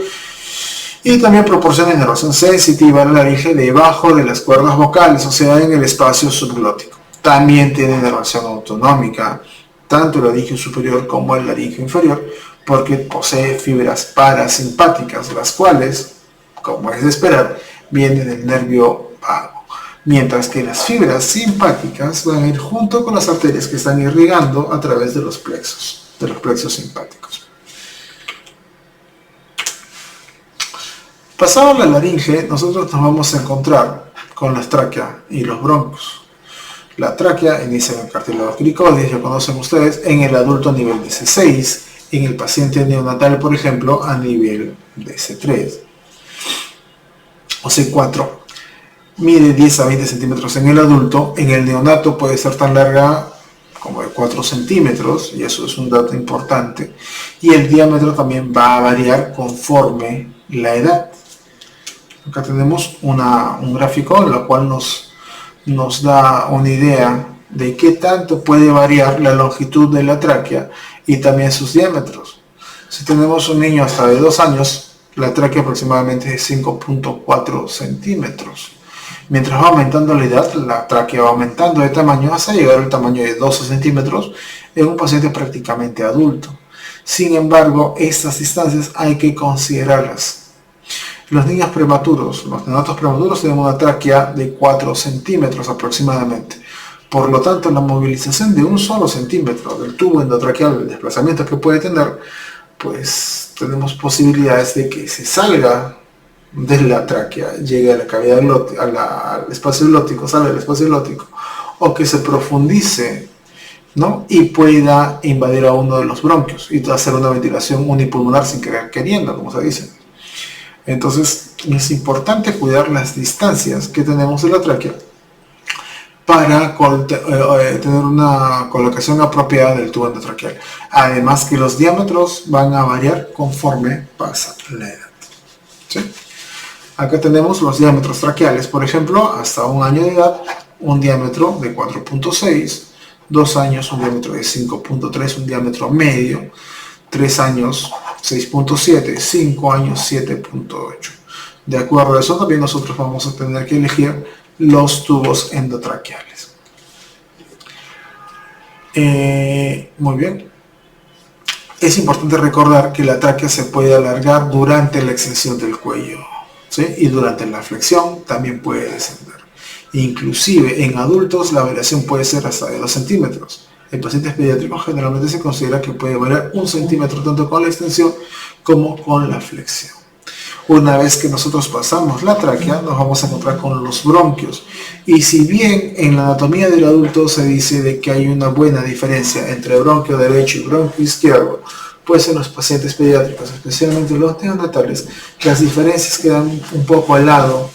[SPEAKER 1] y también proporciona inervación sensitiva a la laringe debajo de las cuerdas vocales, o sea, en el espacio subglótico. También tiene inervación autonómica, tanto el laringio superior como el laringio inferior, porque posee fibras parasimpáticas, las cuales, como es de esperar, vienen del nervio vago, mientras que las fibras simpáticas van a ir junto con las arterias que están irrigando a través de los plexos simpáticos. Pasado la laringe, nosotros nos vamos a encontrar con la tráquea y los bronquios. La tráquea inicia en el cartílago cricoides, ya conocen ustedes, en el adulto a nivel de C6, en el paciente neonatal, por ejemplo, a nivel de C3 o C4. Mide 10 a 20 centímetros en el adulto, en el neonato puede ser tan larga como de 4 centímetros, y eso es un dato importante, y el diámetro también va a variar conforme la edad. Acá tenemos un gráfico en el cual nos da una idea de qué tanto puede variar la longitud de la tráquea y también sus diámetros. Si tenemos un niño hasta de 2 años, la tráquea aproximadamente es 5.4 centímetros. Mientras va aumentando la edad, la tráquea va aumentando de tamaño hasta llegar al tamaño de 12 centímetros en un paciente prácticamente adulto. Sin embargo, estas distancias hay que considerarlas. Los niños prematuros, los neonatos prematuros, tienen una tráquea de 4 centímetros aproximadamente. Por lo tanto, la movilización de un solo centímetro del tubo endotraqueal, el desplazamiento que puede tener, pues tenemos posibilidades de que se salga de la tráquea, llegue a la cavidad glótica, al espacio glótico, salga del espacio glótico, o que se profundice, ¿no? Y pueda invadir a uno de los bronquios y hacer una ventilación unipulmonar sin querer queriendo, como se dice. Entonces es importante cuidar las distancias que tenemos de la tráquea para tener una colocación apropiada del tubo endotraqueal. Además que los diámetros van a variar conforme pasa la edad. ¿Sí? Acá tenemos los diámetros traqueales, por ejemplo, hasta 1 año de edad, un diámetro de 4.6, 2 años un diámetro de 5.3, un diámetro medio, 3 años 6.7, 5 años 7.8. De acuerdo a eso también nosotros vamos a tener que elegir los tubos endotraqueales. Muy bien. Es importante recordar que la tráquea se puede alargar durante la extensión del cuello, ¿sí? Y durante la flexión también puede descender. Inclusive en adultos la variación puede ser hasta de 2 centímetros. En pacientes pediátricos generalmente se considera que puede variar 1 centímetro tanto con la extensión como con la flexión. Una vez que nosotros pasamos la tráquea, nos vamos a encontrar con los bronquios. Y si bien en la anatomía del adulto se dice de que hay una buena diferencia entre bronquio derecho y bronquio izquierdo, pues en los pacientes pediátricos, especialmente los neonatales, las diferencias quedan un poco al lado,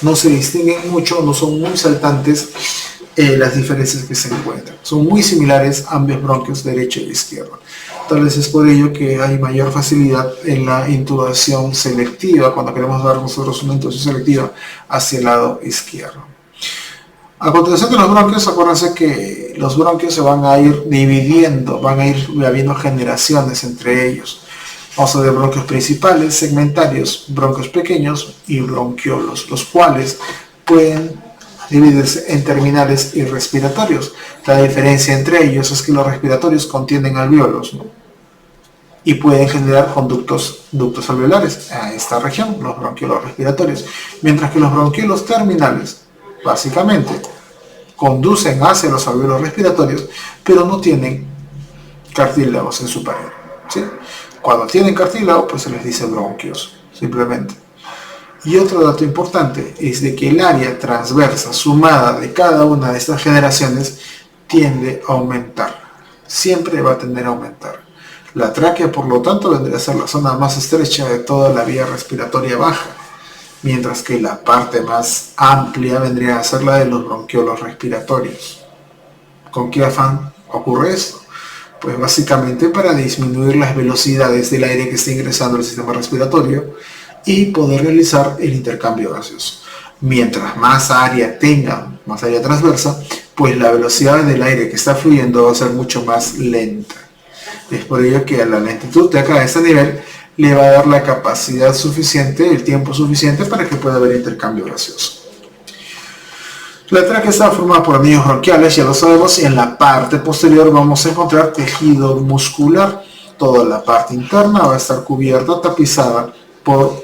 [SPEAKER 1] no se distinguen mucho, no son muy saltantes las diferencias que se encuentran. Son muy similares ambos bronquios derecho e izquierdo. Tal vez es por ello que hay mayor facilidad en la intubación selectiva, cuando queremos dar nosotros una intubación selectiva hacia el lado izquierdo. A continuación de los bronquios, acuérdense que los bronquios se van a ir dividiendo, van a ir habiendo generaciones entre ellos. Vamos a ver bronquios principales, segmentarios, bronquios pequeños y bronquiolos, los cuales pueden dividirse en terminales y respiratorios. La diferencia entre ellos es que los respiratorios contienen alvéolos, ¿no? Y pueden generar ductos alveolares a esta región, los bronquiolos respiratorios, mientras que los bronquiolos terminales básicamente conducen hacia los alvéolos respiratorios, pero no tienen cartílagos en su pared, ¿sí? Cuando tienen cartílago, pues se les dice bronquios, simplemente. Y otro dato importante es de que el área transversa sumada de cada una de estas generaciones tiende a aumentar. Siempre va a tender a aumentar. La tráquea, por lo tanto, vendría a ser la zona más estrecha de toda la vía respiratoria baja, mientras que la parte más amplia vendría a ser la de los bronquiolos respiratorios. ¿Con qué afán ocurre esto? Pues básicamente para disminuir las velocidades del aire que está ingresando al sistema respiratorio y poder realizar el intercambio gaseoso. Mientras más área tenga, más área transversa, pues la velocidad del aire que está fluyendo va a ser mucho más lenta. Es por ello que a la lentitud de acá, a este nivel, le va a dar la capacidad suficiente, el tiempo suficiente para que pueda haber intercambio gaseoso. La tráquea está formada por anillos bronquiales, ya lo sabemos, y en la parte posterior vamos a encontrar tejido muscular. Toda la parte interna va a estar cubierta, tapizada por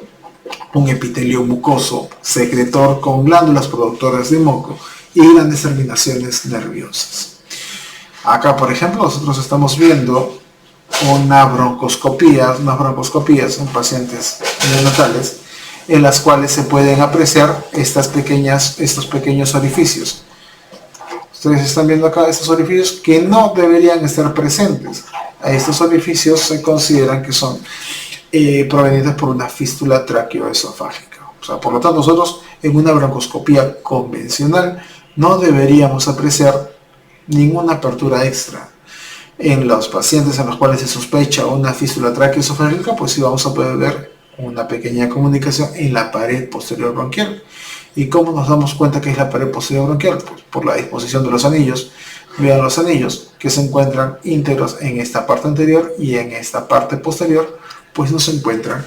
[SPEAKER 1] un epitelio mucoso secretor con glándulas productoras de moco y grandes terminaciones nerviosas. Acá, por ejemplo, nosotros estamos viendo unas broncoscopías en pacientes neonatales, en las cuales se pueden apreciar estos pequeños orificios. Ustedes están viendo acá estos orificios que no deberían estar presentes. Estos orificios se consideran que son provenientes por una fístula traqueoesofágica. O sea, por lo tanto, nosotros en una broncoscopía convencional no deberíamos apreciar ninguna apertura extra. En los pacientes en los cuales se sospecha una fístula traqueoesofágica, pues sí vamos a poder ver una pequeña comunicación en la pared posterior bronquial. ¿Y cómo nos damos cuenta que es la pared posterior bronquial? Pues por la disposición de los anillos. Vean los anillos que se encuentran íntegros en esta parte anterior y en esta parte posterior, pues no se encuentran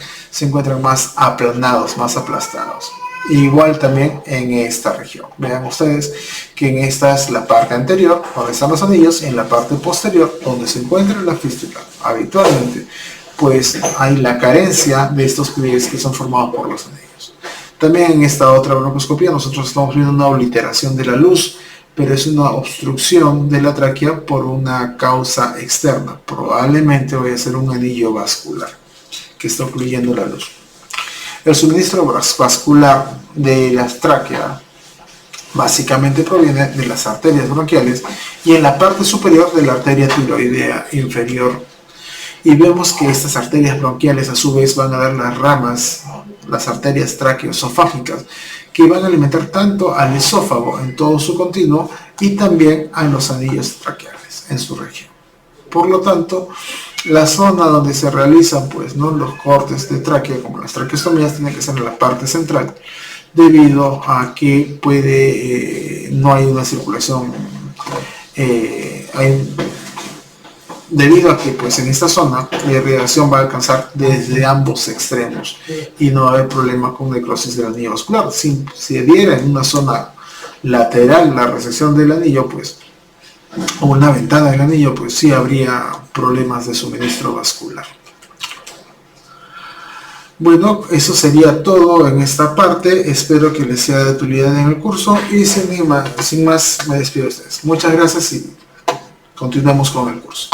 [SPEAKER 1] más aplanados, más aplastados. Igual también en esta región. Vean ustedes que en esta es la parte anterior, donde están los anillos, y en la parte posterior, donde se encuentra la fístula. Habitualmente, pues hay la carencia de estos pliegues que son formados por los anillos. También en esta otra broncoscopía nosotros estamos viendo una obliteración de la luz, pero es una obstrucción de la tráquea por una causa externa. Probablemente vaya a ser un anillo vascular que está ocluyendo la luz. El suministro vascular de la tráquea básicamente proviene de las arterias bronquiales y en la parte superior de la arteria tiroidea inferior. Y vemos que estas arterias bronquiales a su vez van a dar las ramas, las arterias traqueoesofágicas, que van a alimentar tanto al esófago en todo su continuo y también a los anillos traqueales en su región. Por lo tanto, la zona donde se realizan los cortes de tráquea, como las traqueostomías, tiene que ser en la parte central, debido a que no hay una circulación, debido a que en esta zona la irrigación va a alcanzar desde ambos extremos y no va a haber problema con necrosis del anillo vascular. Si se diera en una zona lateral la resección del anillo, o una ventana del anillo, sí habría problemas de suministro vascular. Bueno, eso sería todo en esta parte. Espero que les sea de utilidad en el curso y sin más me despido de ustedes. Muchas gracias y continuamos con el curso.